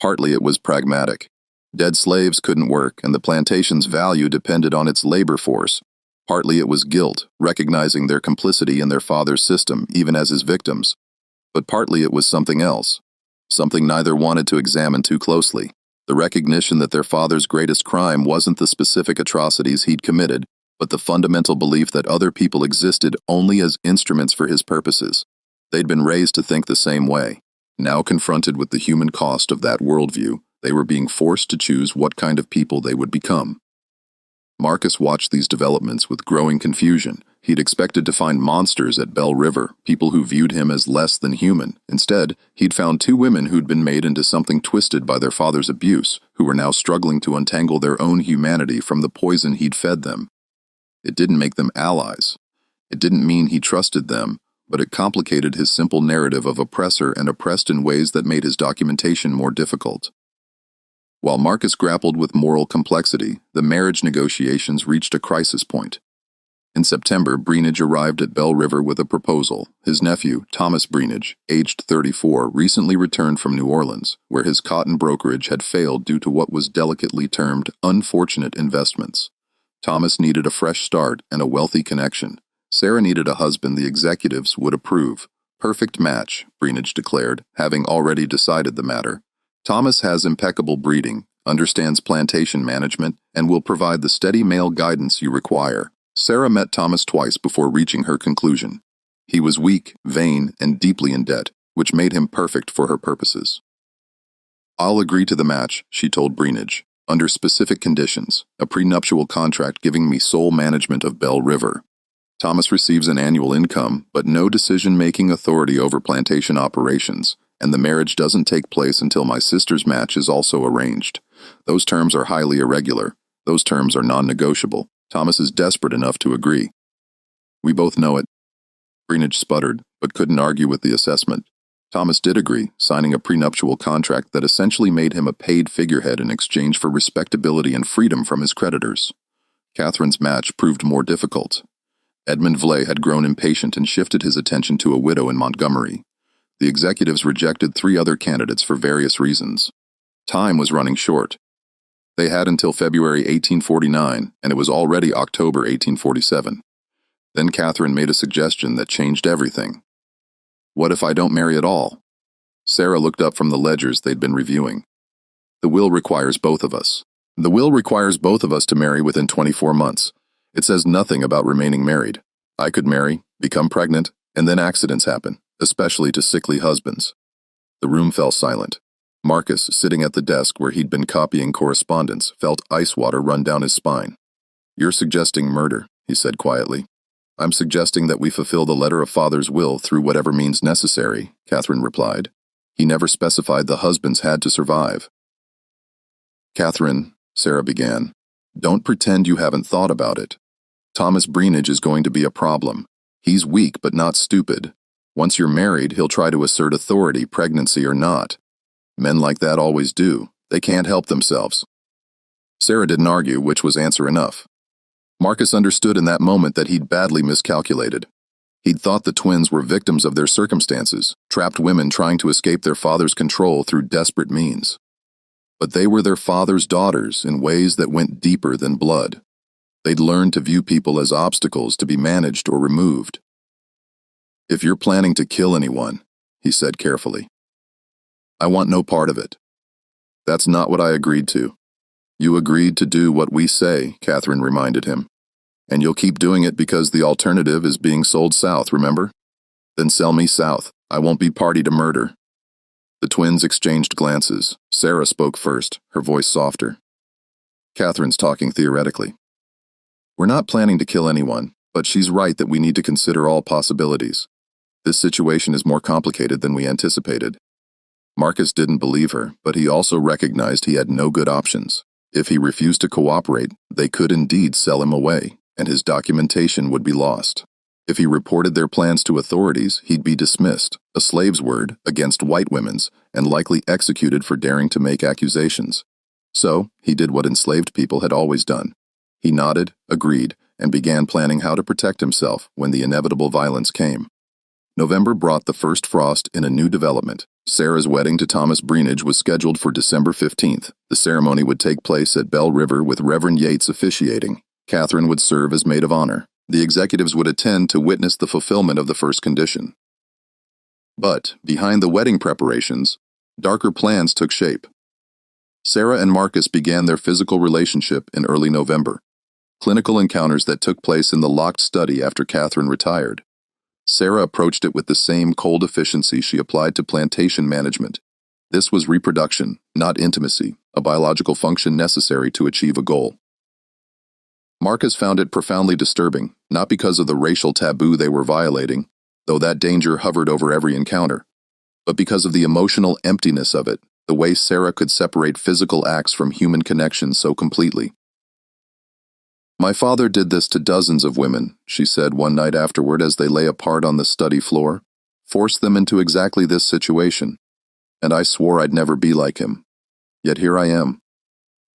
Speaker 1: Partly it was pragmatic. Dead slaves couldn't work, and the plantation's value depended on its labor force. Partly it was guilt, recognizing their complicity in their father's system, even as his victims. But partly it was something else, something neither wanted to examine too closely, the recognition that their father's greatest crime wasn't the specific atrocities he'd committed, but the fundamental belief that other people existed only as instruments for his purposes. They'd been raised to think the same way. Now confronted with the human cost of that worldview, they were being forced to choose what kind of people they would become. Marcus watched these developments with growing confusion. He'd expected to find monsters at Belle River, people who viewed him as less than human. Instead, he'd found 2 women who'd been made into something twisted by their father's abuse, who were now struggling to untangle their own humanity from the poison he'd fed them. It didn't make them allies. It didn't mean he trusted them, but it complicated his simple narrative of oppressor and oppressed in ways that made his documentation more difficult. While Marcus grappled with moral complexity, the marriage negotiations reached a crisis point. In September, Breenidge arrived at Bell River with a proposal. His nephew, Thomas Breenidge, aged 34, recently returned from New Orleans, where his cotton brokerage had failed due to what was delicately termed unfortunate investments. Thomas needed a fresh start and a wealthy connection. Sarah needed a husband the executives would approve. Perfect match, Breenidge declared, having already decided the matter. Thomas has impeccable breeding, understands plantation management, and will provide the steady male guidance you require. Sarah met Thomas twice before reaching her conclusion. He was weak, vain, and deeply in debt, which made him perfect for her purposes. "I'll agree to the match," she told Breenidge, "under specific conditions, a prenuptial contract giving me sole management of Bell River. Thomas receives an annual income, but no decision-making authority over plantation operations, and the marriage doesn't take place until my sister's match is also arranged. Those terms are highly irregular. Those terms are non-negotiable. Thomas is desperate enough to agree." "We both know it." Breenidge sputtered, but couldn't argue with the assessment. Thomas did agree, signing a prenuptial contract that essentially made him a paid figurehead in exchange for respectability and freedom from his creditors. Catherine's match proved more difficult. Edmund Vlay had grown impatient and shifted his attention to a widow in Montgomery. The executives rejected 3 other candidates for various reasons. Time was running short. They had until February 1849, and it was already October 1847. Then Catherine made a suggestion that changed everything. "What if I don't marry at all?" Sarah looked up from the ledgers they'd been reviewing. "The will requires both of us. The will requires both of us to marry within 24 months. It says nothing about remaining married. I could marry, become pregnant, and then accidents happen, especially to sickly husbands." The room fell silent. Marcus, sitting at the desk where he'd been copying correspondence, felt ice water run down his spine. "You're suggesting murder," he said quietly. "I'm suggesting that we fulfill the letter of Father's will through whatever means necessary," Catherine replied. "He never specified the husbands had to survive." "Catherine," Sarah began, "don't pretend you haven't thought about it. Thomas Breenidge is going to be a problem. He's weak but not stupid. Once you're married, he'll try to assert authority, pregnancy or not. Men like that always do. They can't help themselves." Sarah didn't argue, which was answer enough. Marcus understood in that moment that he'd badly miscalculated. He'd thought the twins were victims of their circumstances, trapped women trying to escape their father's control through desperate means. But they were their father's daughters in ways that went deeper than blood. They'd learned to view people as obstacles to be managed or removed. "If you're planning to kill anyone," he said carefully, "I want no part of it." "That's not what I agreed to." "You agreed to do what we say," Catherine reminded him. "And you'll keep doing it because the alternative is being sold south, remember? Then sell me south. I won't be party to murder." The twins exchanged glances. Sarah spoke first, her voice softer. "Catherine's talking theoretically. We're not planning to kill anyone, but she's right that we need to consider all possibilities. This situation is more complicated than we anticipated." Marcus didn't believe her, but he also recognized he had no good options. If he refused to cooperate, they could indeed sell him away, and his documentation would be lost. If he reported their plans to authorities, he'd be dismissed, a slave's word, against white women's, and likely executed for daring to make accusations. So, he did what enslaved people had always done. He nodded, agreed, and began planning how to protect himself when the inevitable violence came. November brought the first frost in a new development. Sarah's wedding to Thomas Breenidge was scheduled for December 15th. The ceremony would take place at Bell River with Reverend Yates officiating. Catherine would serve as maid of honor. The executives would attend to witness the fulfillment of the first condition. But, behind the wedding preparations, darker plans took shape. Sarah and Marcus began their physical relationship in early November. Clinical encounters that took place in the locked study after Catherine retired. Sarah approached it with the same cold efficiency she applied to plantation management. This was reproduction, not intimacy, a biological function necessary to achieve a goal. Marcus found it profoundly disturbing, not because of the racial taboo they were violating, though that danger hovered over every encounter, but because of the emotional emptiness of it, the way Sarah could separate physical acts from human connection so completely. My father did this to dozens of women, she said one night afterward as they lay apart on the study floor. Forced them into exactly this situation. And I swore I'd never be like him. Yet here I am.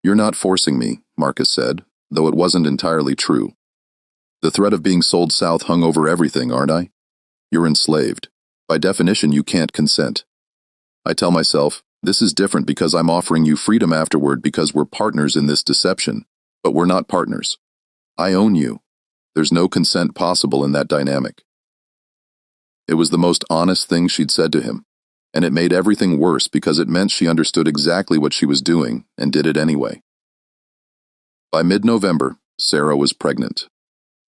Speaker 1: You're not forcing me, Marcus said, though it wasn't entirely true. The threat of being sold south hung over everything, aren't I? You're enslaved. By definition, you can't consent. I tell myself, this is different because I'm offering you freedom afterward because we're partners in this deception, but we're not partners. I own you. There's no consent possible in that dynamic. It was the most honest thing she'd said to him, and it made everything worse because it meant she understood exactly what she was doing and did it anyway. By mid-November, Sarah was pregnant.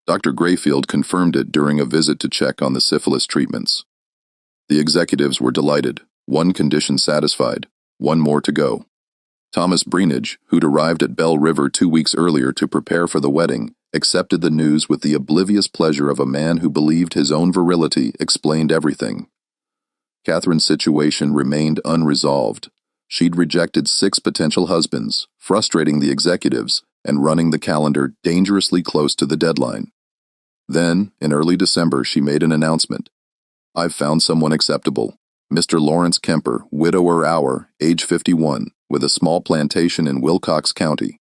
Speaker 1: Dr. Grayfield confirmed it during a visit to check on the syphilis treatments. The executives were delighted, one condition satisfied, one more to go. Thomas Breenidge, who'd arrived at Bell River 2 weeks earlier to prepare for the wedding, accepted the news with the oblivious pleasure of a man who believed his own virility explained everything. Catherine's situation remained unresolved. She'd rejected 6 potential husbands, frustrating the executives and running the calendar dangerously close to the deadline. Then, in early December, she made an announcement. I've found someone acceptable. Mr. Lawrence Kemper, widower hour, age 51, with a small plantation in Wilcox County.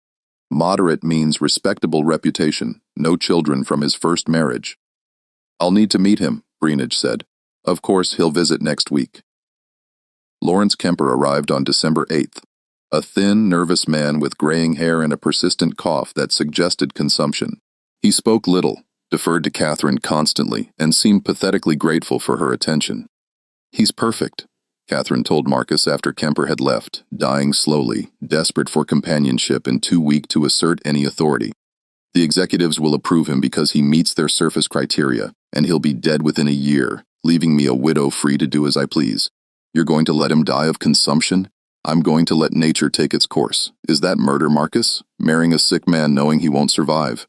Speaker 1: Moderate means respectable reputation, no children from his first marriage. I'll need to meet him, Breenidge said. Of course, he'll visit next week. Lawrence Kemper arrived on December 8th, a thin, nervous man with graying hair and a persistent cough that suggested consumption. He spoke little, deferred to Catherine constantly, and seemed pathetically grateful for her attention. He's perfect, Catherine told Marcus after Kemper had left, dying slowly, desperate for companionship and too weak to assert any authority. The executives will approve him because he meets their surface criteria, and he'll be dead within a year, leaving me a widow free to do as I please. You're going to let him die of consumption? I'm going to let nature take its course. Is that murder, Marcus? Marrying a sick man knowing he won't survive?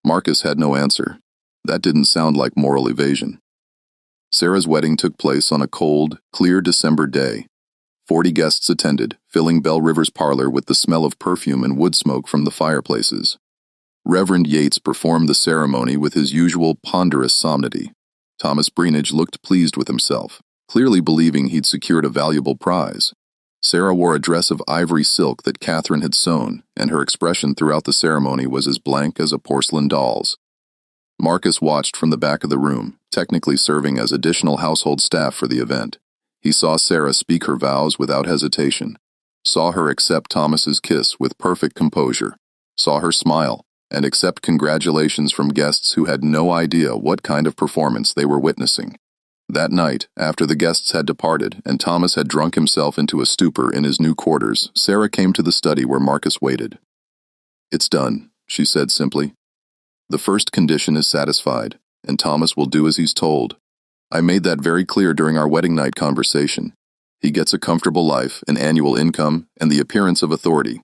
Speaker 1: Marcus had no answer. That didn't sound like moral evasion. Sarah's wedding took place on a cold, clear December day. 40 guests attended, filling Bell River's parlor with the smell of perfume and wood smoke from the fireplaces. Reverend Yates performed the ceremony with his usual ponderous solemnity. Thomas Breenidge looked pleased with himself, clearly believing he'd secured a valuable prize. Sarah wore a dress of ivory silk that Catherine had sewn, and her expression throughout the ceremony was as blank as a porcelain doll's. Marcus watched from the back of the room, technically serving as additional household staff for the event. He saw Sarah speak her vows without hesitation, saw her accept Thomas's kiss with perfect composure, saw her smile, and accept congratulations from guests who had no idea what kind of performance they were witnessing. That night, after the guests had departed and Thomas had drunk himself into a stupor in his new quarters, Sarah came to the study where Marcus waited. It's done, she said simply. The first condition is satisfied, and Thomas will do as he's told. I made that very clear during our wedding night conversation. He gets a comfortable life, an annual income, and the appearance of authority.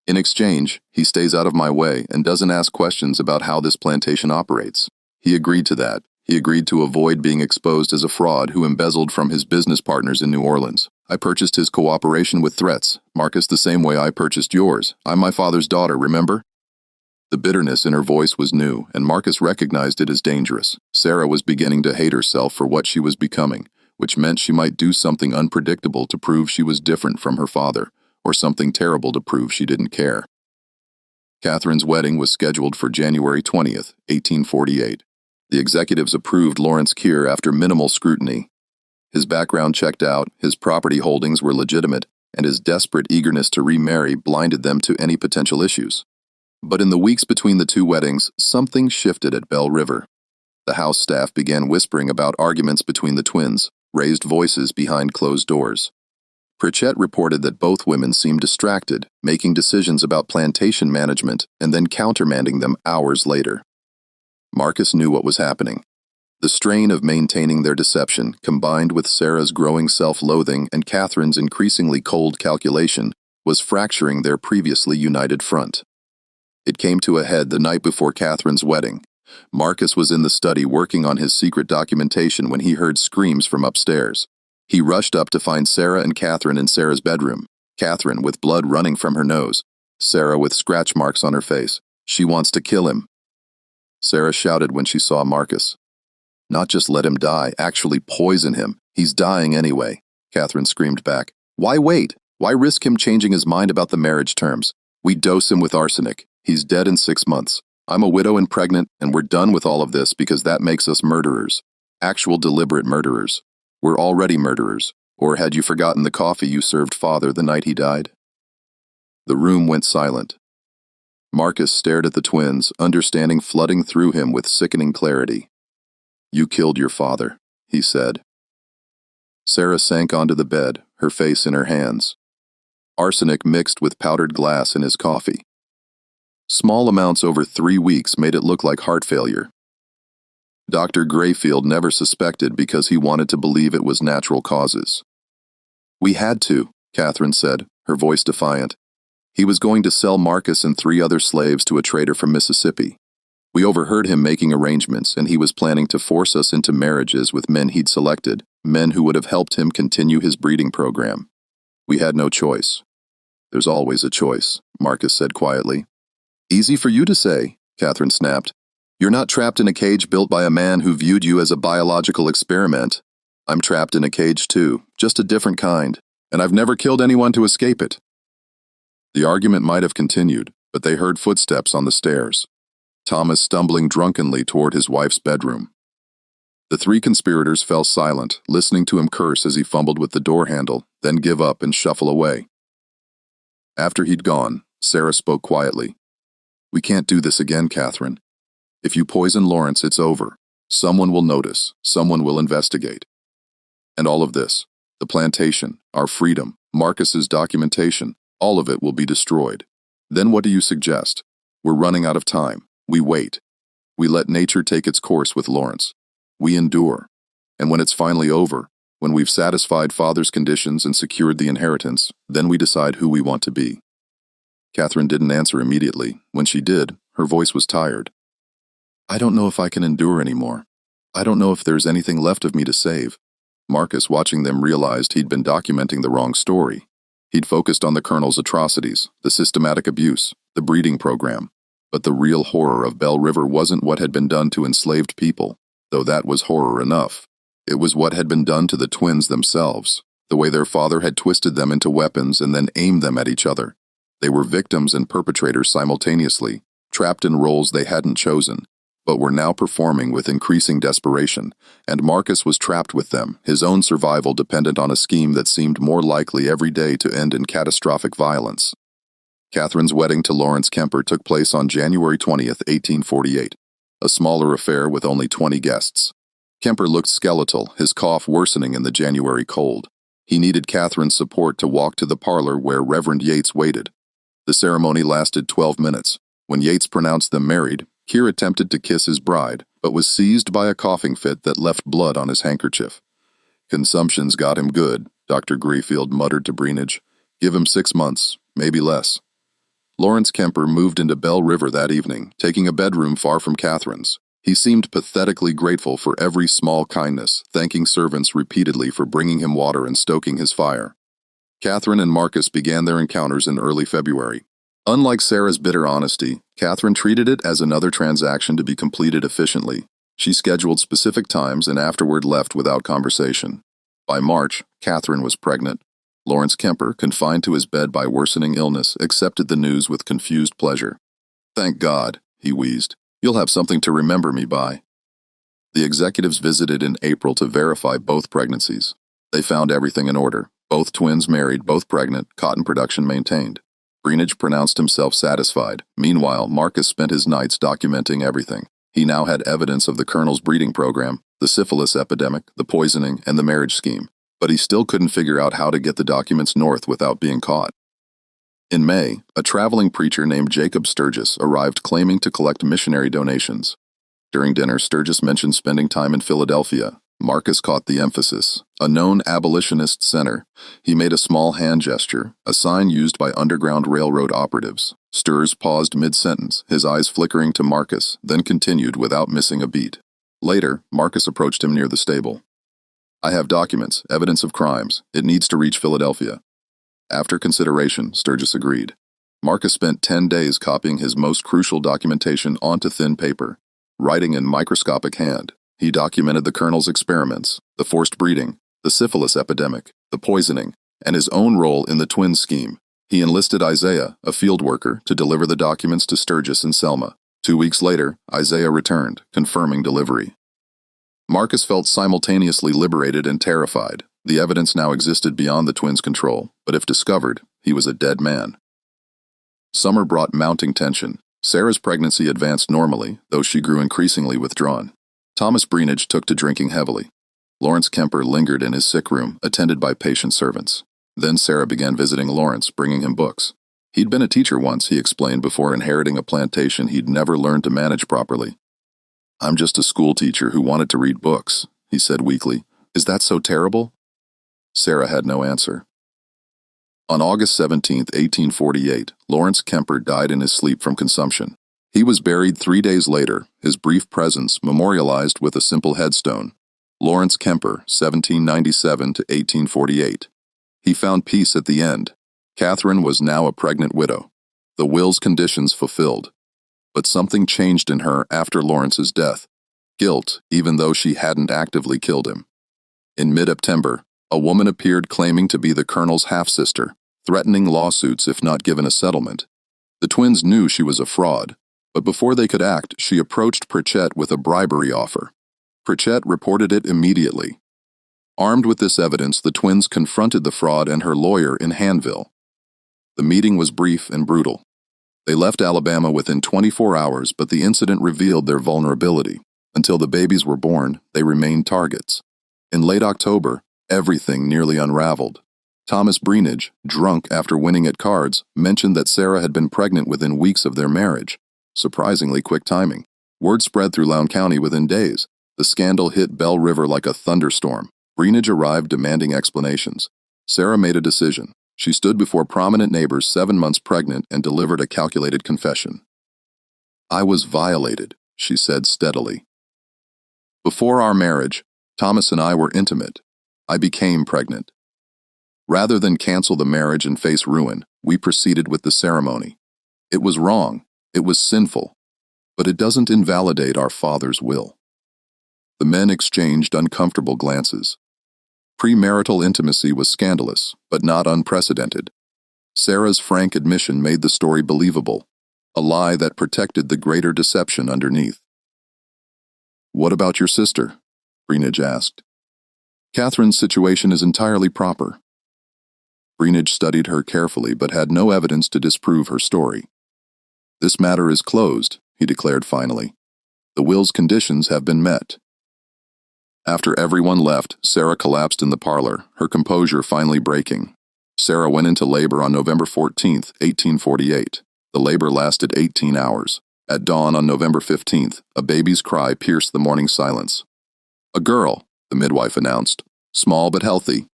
Speaker 1: In exchange, he stays out of my way and doesn't ask questions about how this plantation operates. He agreed to that. He agreed to avoid being exposed as a fraud who embezzled from his business partners in New Orleans. I purchased his cooperation with threats, Marcus, the same way I purchased yours. I'm my father's daughter, remember? The bitterness in her voice was new, and Marcus recognized it as dangerous. Sarah was beginning to hate herself for what she was becoming, which meant she might do something unpredictable to prove she was different from her father, or something terrible to prove she didn't care. Catherine's wedding was scheduled for January 20th, 1848. The executives approved Lawrence Keir after minimal scrutiny. His background checked out, his property holdings were legitimate, and his desperate eagerness to remarry blinded them to any potential issues. But in the weeks between the two weddings, something shifted at Bell River. The house staff began whispering about arguments between the twins, raised voices behind closed doors. Pritchett reported that both women seemed distracted, making decisions about plantation management and then countermanding them hours later. Marcus knew what was happening. The strain of maintaining their deception, combined with Sarah's growing self-loathing and Catherine's increasingly cold calculation, was fracturing their previously united front. It came to a head the night before Catherine's wedding. Marcus was in the study working on his secret documentation when he heard screams from upstairs. He rushed up to find Sarah and Catherine in Sarah's bedroom. Catherine with blood running from her nose, Sarah with scratch marks on her face. She wants to kill him, Sarah shouted when she saw Marcus. Not just let him die, actually poison him. He's dying anyway, Catherine screamed back. Why wait? Why risk him changing his mind about the marriage terms? We dose him with arsenic. He's dead in 6 months. I'm a widow and pregnant, and we're done with all of this because that makes us murderers. Actual deliberate murderers. We're already murderers. Or had you forgotten the coffee you served father the night he died? The room went silent. Marcus stared at the twins, understanding flooding through him with sickening clarity. You killed your father, he said. Sarah sank onto the bed, her face in her hands. Arsenic mixed with powdered glass in his coffee. Small amounts over 3 weeks made it look like heart failure. Dr. Grayfield never suspected because he wanted to believe it was natural causes. We had to, Catherine said, her voice defiant. He was going to sell Marcus and 3 other slaves to a trader from Mississippi. We overheard him making arrangements, and he was planning to force us into marriages with men he'd selected, men who would have helped him continue his breeding program. We had no choice. There's always a choice, Marcus said quietly. Easy for you to say, Catherine snapped. You're not trapped in a cage built by a man who viewed you as a biological experiment. I'm trapped in a cage too, just a different kind, and I've never killed anyone to escape it. The argument might have continued, but they heard footsteps on the stairs. Thomas stumbling drunkenly toward his wife's bedroom. The 3 conspirators fell silent, listening to him curse as he fumbled with the door handle, then give up and shuffle away. After he'd gone, Sarah spoke quietly. We can't do this again, Catherine. If you poison Lawrence, it's over. Someone will notice. Someone will investigate. And all of this, the plantation, our freedom, Marcus's documentation, all of it will be destroyed. Then what do you suggest? We're running out of time. We wait. We let nature take its course with Lawrence. We endure. And when it's finally over, when we've satisfied father's conditions and secured the inheritance, then we decide who we want to be. Catherine didn't answer immediately. When she did, her voice was tired. I don't know if I can endure anymore. I don't know if there's anything left of me to save. Marcus, watching them, realized he'd been documenting the wrong story. He'd focused on the Colonel's atrocities, the systematic abuse, the breeding program. But the real horror of Bell River wasn't what had been done to enslaved people, though that was horror enough. It was what had been done to the twins themselves, the way their father had twisted them into weapons and then aimed them at each other. They were victims and perpetrators simultaneously, trapped in roles they hadn't chosen, but were now performing with increasing desperation, and Marcus was trapped with them, his own survival dependent on a scheme that seemed more likely every day to end in catastrophic violence. Catherine's wedding to Lawrence Kemper took place on January 20th, 1848, a smaller affair with only 20 guests. Kemper looked skeletal, his cough worsening in the January cold. He needed Catherine's support to walk to the parlor where Reverend Yates waited. The ceremony lasted 12 minutes. When Yates pronounced them married, Keir attempted to kiss his bride, but was seized by a coughing fit that left blood on his handkerchief. Consumption's got him good, Dr. Grayfield muttered to Breenage. Give him 6 months, maybe less. Lawrence Kemper moved into Bell River that evening, taking a bedroom far from Catherine's. He seemed pathetically grateful for every small kindness, thanking servants repeatedly for bringing him water and stoking his fire. Catherine and Marcus began their encounters in early February. Unlike Sarah's bitter honesty, Catherine treated it as another transaction to be completed efficiently. She scheduled specific times and afterward left without conversation. By March, Catherine was pregnant. Lawrence Kemper, confined to his bed by worsening illness, accepted the news with confused pleasure. Thank God, he wheezed. You'll have something to remember me by. The executives visited in April to verify both pregnancies. They found everything in order. Both twins married, both pregnant, cotton production maintained. Greenage pronounced himself satisfied. Meanwhile, Marcus spent his nights documenting everything. He now had evidence of the Colonel's breeding program, the syphilis epidemic, the poisoning, and the marriage scheme. But he still couldn't figure out how to get the documents north without being caught. In May, a traveling preacher named Jacob Sturgis arrived claiming to collect missionary donations. During dinner, Sturgis mentioned spending time in Philadelphia. Marcus caught the emphasis. A known abolitionist center. He made a small hand gesture, a sign used by Underground Railroad operatives. Sturgis paused mid-sentence, his eyes flickering to Marcus, then continued without missing a beat. Later, Marcus approached him near the stable. I have documents, evidence of crimes. It needs to reach Philadelphia. After consideration, Sturgis agreed. Marcus spent 10 days copying his most crucial documentation onto thin paper, writing in microscopic hand. He documented the colonel's experiments, the forced breeding, the syphilis epidemic, the poisoning, and his own role in the twin scheme. He enlisted Isaiah, a field worker, to deliver the documents to Sturgis and Selma. 2 weeks later, Isaiah returned, confirming delivery. Marcus felt simultaneously liberated and terrified. The evidence now existed beyond the twins' control, but if discovered, he was a dead man. Summer brought mounting tension. Sarah's pregnancy advanced normally, though she grew increasingly withdrawn. Thomas Breenidge took to drinking heavily. Lawrence Kemper lingered in his sick room, attended by patient servants. Then Sarah began visiting Lawrence, bringing him books. He'd been a teacher once, he explained, before inheriting a plantation he'd never learned to manage properly. "I'm just a school teacher who wanted to read books," he said weakly. "Is that so terrible?" Sarah had no answer. On August 17, 1848, Lawrence Kemper died in his sleep from consumption. He was buried 3 days later, his brief presence memorialized with a simple headstone. Lawrence Kemper, 1797 to 1848. He found peace at the end. Catherine was now a pregnant widow, the will's conditions fulfilled. But something changed in her after Lawrence's death. Guilt, even though she hadn't actively killed him. In mid-September, a woman appeared claiming to be the colonel's half-sister, threatening lawsuits if not given a settlement. The twins knew she was a fraud, but before they could act, she approached Pritchett with a bribery offer. Pritchett reported it immediately. Armed with this evidence, the twins confronted the fraud and her lawyer in Hanville. The meeting was brief and brutal. They left Alabama within 24 hours, but the incident revealed their vulnerability. Until the babies were born, they remained targets. In late October, everything nearly unraveled. Thomas Breenidge, drunk after winning at cards, mentioned that Sarah had been pregnant within weeks of their marriage. Surprisingly quick timing. Word spread through Lown County within days. The scandal hit Bell River like a thunderstorm. Breenidge arrived demanding explanations. Sarah made a decision. She stood before prominent neighbors 7 months pregnant and delivered a calculated confession. "I was violated," she said steadily. "Before our marriage, Thomas and I were intimate. I became pregnant. Rather than cancel the marriage and face ruin, we proceeded with the ceremony. It was wrong, it was sinful, but it doesn't invalidate our Father's will." The men exchanged uncomfortable glances. Premarital intimacy was scandalous, but not unprecedented. Sarah's frank admission made the story believable, a lie that protected the greater deception underneath. "What about your sister?" Breenidge asked. "Catherine's situation is entirely proper." Breenidge studied her carefully but had no evidence to disprove her story. "This matter is closed," he declared finally. "The will's conditions have been met." After everyone left, Sarah collapsed in the parlor, her composure finally breaking. Sarah went into labor on November 14, 1848. The labor lasted 18 hours. At dawn on November 15th, a baby's cry pierced the morning silence. "A girl," the midwife announced, "small but healthy."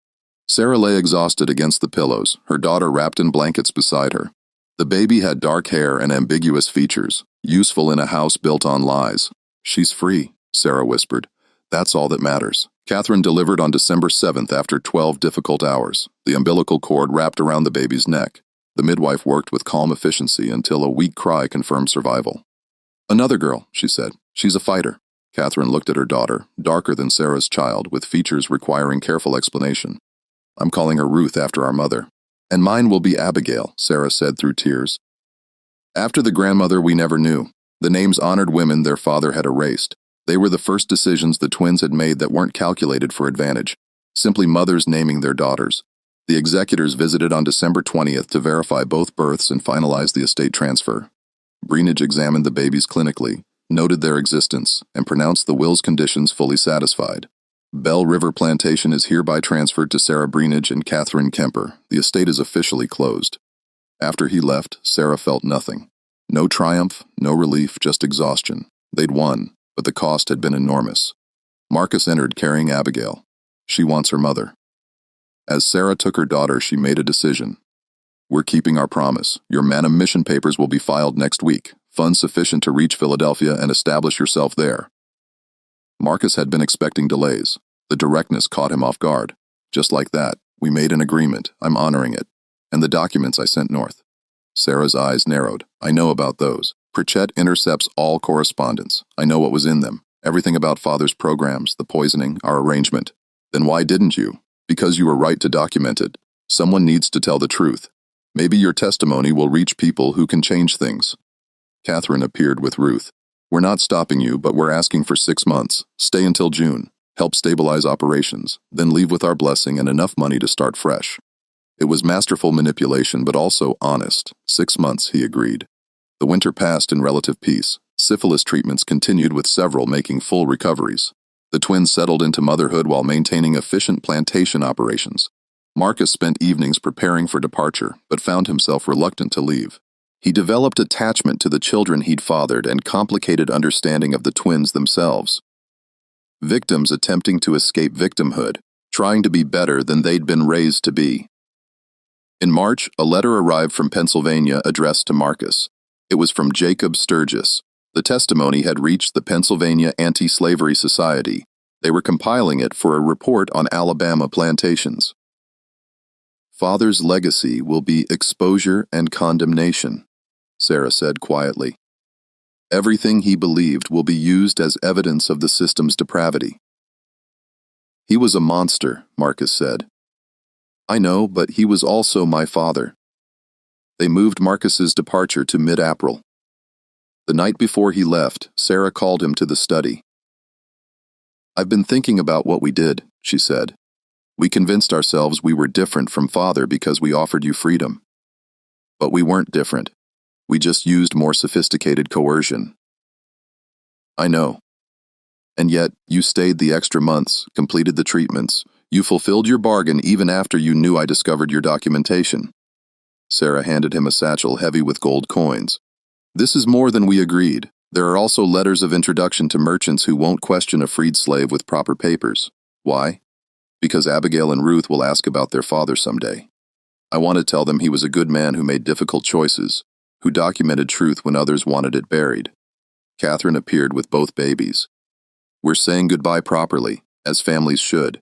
Speaker 1: Sarah lay exhausted against the pillows, her daughter wrapped in blankets beside her. The baby had dark hair and ambiguous features, useful in a house built on lies. "She's free," Sarah whispered. "That's all that matters." Catherine delivered on December 7th after 12 difficult hours, the umbilical cord wrapped around the baby's neck. The midwife worked with calm efficiency until a weak cry confirmed survival. "Another girl," she said. "She's a fighter." Catherine looked at her daughter, darker than Sarah's child, with features requiring careful explanation. "I'm calling her Ruth after our mother." "And mine will be Abigail," Sarah said through tears. After the grandmother we never knew, the names honored women their father had erased. They were the first decisions the twins had made that weren't calculated for advantage, simply mothers naming their daughters. The executors visited on December 20th to verify both births and finalize the estate transfer. Breenidge examined the babies clinically, noted their existence, and pronounced the will's conditions fully satisfied. Bell River Plantation is hereby transferred to Sarah Breenidge and Catherine Kemper. The estate is officially closed. After he left, Sarah felt nothing. No triumph, no relief, just exhaustion. They'd won, but the cost had been enormous. Marcus entered carrying Abigail. "She wants her mother." As Sarah took her daughter, she made a decision. "We're keeping our promise. Your manumission papers will be filed next week, funds sufficient to reach Philadelphia and establish yourself there." Marcus had been expecting delays. The directness caught him off guard. "Just like that, we made an agreement. I'm honoring it. And the documents I sent north." Sarah's eyes narrowed. I know about those. Pritchett intercepts all correspondence. I know what was in them. Everything about Father's programs, the poisoning, our arrangement. Then why didn't you? Because you were right to document it. Someone needs to tell the truth. Maybe your testimony will reach people who can change things. Catherine appeared with Ruth. We're not stopping you, but we're asking for 6 months. Stay until June. Help stabilize operations. Then leave with our blessing and enough money to start fresh. It was masterful manipulation, but also honest. 6 months, he agreed. The winter passed in relative peace. Syphilis treatments continued, with several making full recoveries. The twins settled into motherhood while maintaining efficient plantation operations. Marcus spent evenings preparing for departure, but found himself reluctant to leave. He developed attachment to the children he'd fathered and complicated understanding of the twins themselves. Victims attempting to escape victimhood, trying to be better than they'd been raised to be. In March, a letter arrived from Pennsylvania addressed to Marcus. It was from Jacob Sturgis. The testimony had reached the Pennsylvania Anti-Slavery Society. They were compiling it for a report on Alabama plantations. Father's legacy will be exposure and condemnation, Sarah said quietly. Everything he believed will be used as evidence of the system's depravity. He was a monster, Marcus said. I know, but he was also my father. They moved Marcus's departure to mid-April. The night before he left, Sarah called him to the study. I've been thinking about what we did, she said. We convinced ourselves we were different from Father because we offered you freedom. But we weren't different. We just used more sophisticated coercion. I know. And yet, you stayed the extra months, completed the treatments. You fulfilled your bargain even after you knew I discovered your documentation. Sarah handed him a satchel heavy with gold coins. This is more than we agreed. There are also letters of introduction to merchants who won't question a freed slave with proper papers. Why? Because Abigail and Ruth will ask about their father someday. I want to tell them he was a good man who made difficult choices, who documented truth when others wanted it buried. Catherine appeared with both babies. We're saying goodbye properly, as families should.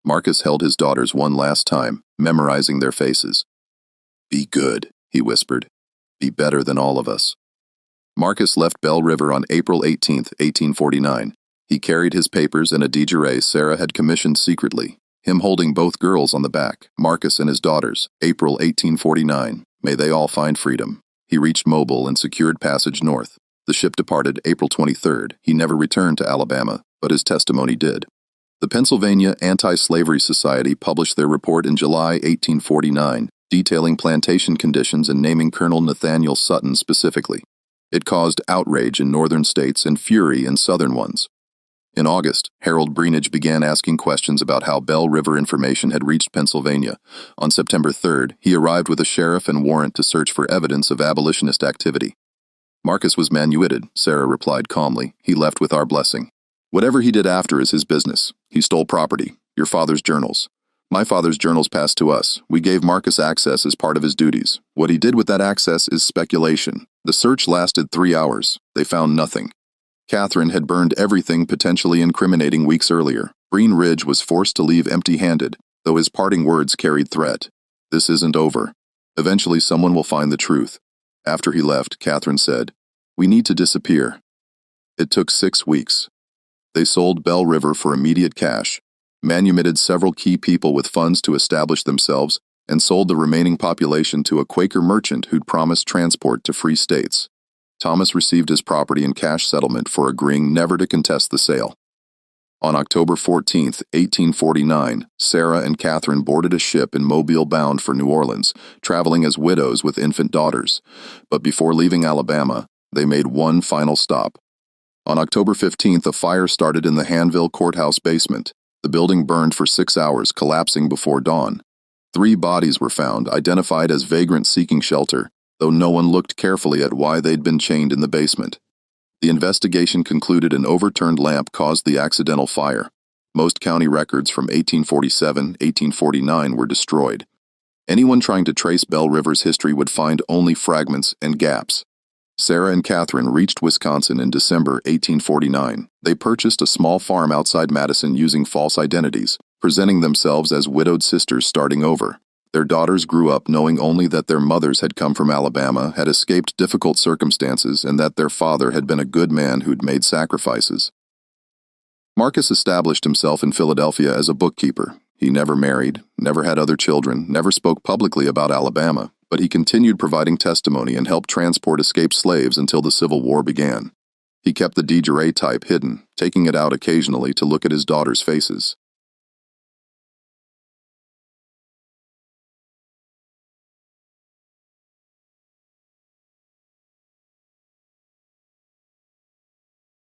Speaker 1: Marcus held his daughters one last time, memorizing their faces. Be good, he whispered. Be better than all of us. Marcus left Belle River on April 18, 1849. He carried his papers and a digeray Sarah had commissioned secretly, him holding both girls on the back, Marcus and his daughters, April 1849. May they all find freedom. He reached Mobile and secured passage north. The ship departed April 23rd. He never returned to Alabama, but his testimony did. The Pennsylvania Anti-Slavery Society published their report in July 1849, detailing plantation conditions and naming Colonel Nathaniel Sutton specifically. It caused outrage in northern states and fury in southern ones. In August, Harold Breenage began asking questions about how Belle River information had reached Pennsylvania. On September 3rd, he arrived with a sheriff and warrant to search for evidence of abolitionist activity. Marcus was manumitted, Sarah replied calmly. He left with our blessing. Whatever he did after is his business. He stole property, your father's journals. My father's journals passed to us. We gave Marcus access as part of his duties. What he did with that access is speculation. The search lasted 3 hours. They found nothing. Catherine had burned everything potentially incriminating weeks earlier. Breen Ridge was forced to leave empty-handed, though his parting words carried threat. This isn't over. Eventually someone will find the truth. After he left, Catherine said, we need to disappear. It took 6 weeks. They sold Belle River for immediate cash, manumitted several key people with funds to establish themselves, and sold the remaining population to a Quaker merchant who'd promised transport to free states. Thomas received his property in cash settlement for agreeing never to contest the sale. On October 14, 1849, Sarah and Catherine boarded a ship in Mobile bound for New Orleans, traveling as widows with infant daughters. But before leaving Alabama, they made one final stop. On October 15th, a fire started in the Hanville courthouse basement. The building burned for 6 hours, collapsing before dawn. 3 bodies were found, identified as vagrants seeking shelter, though no one looked carefully at why they'd been chained in the basement. The investigation concluded an overturned lamp caused the accidental fire. Most county records from 1847-1849 were destroyed. Anyone trying to trace Belle River's history would find only fragments and gaps. Sarah and Catherine reached Wisconsin in December 1849. They purchased a small farm outside Madison using false identities, presenting themselves as widowed sisters starting over. Their daughters grew up knowing only that their mothers had come from Alabama, had escaped difficult circumstances, and that their father had been a good man who'd made sacrifices. Marcus established himself in Philadelphia as a bookkeeper. He never married, never had other children, never spoke publicly about Alabama, but he continued providing testimony and helped transport escaped slaves until the Civil War began. He kept the de jure type hidden, taking it out occasionally to look at his daughters' faces.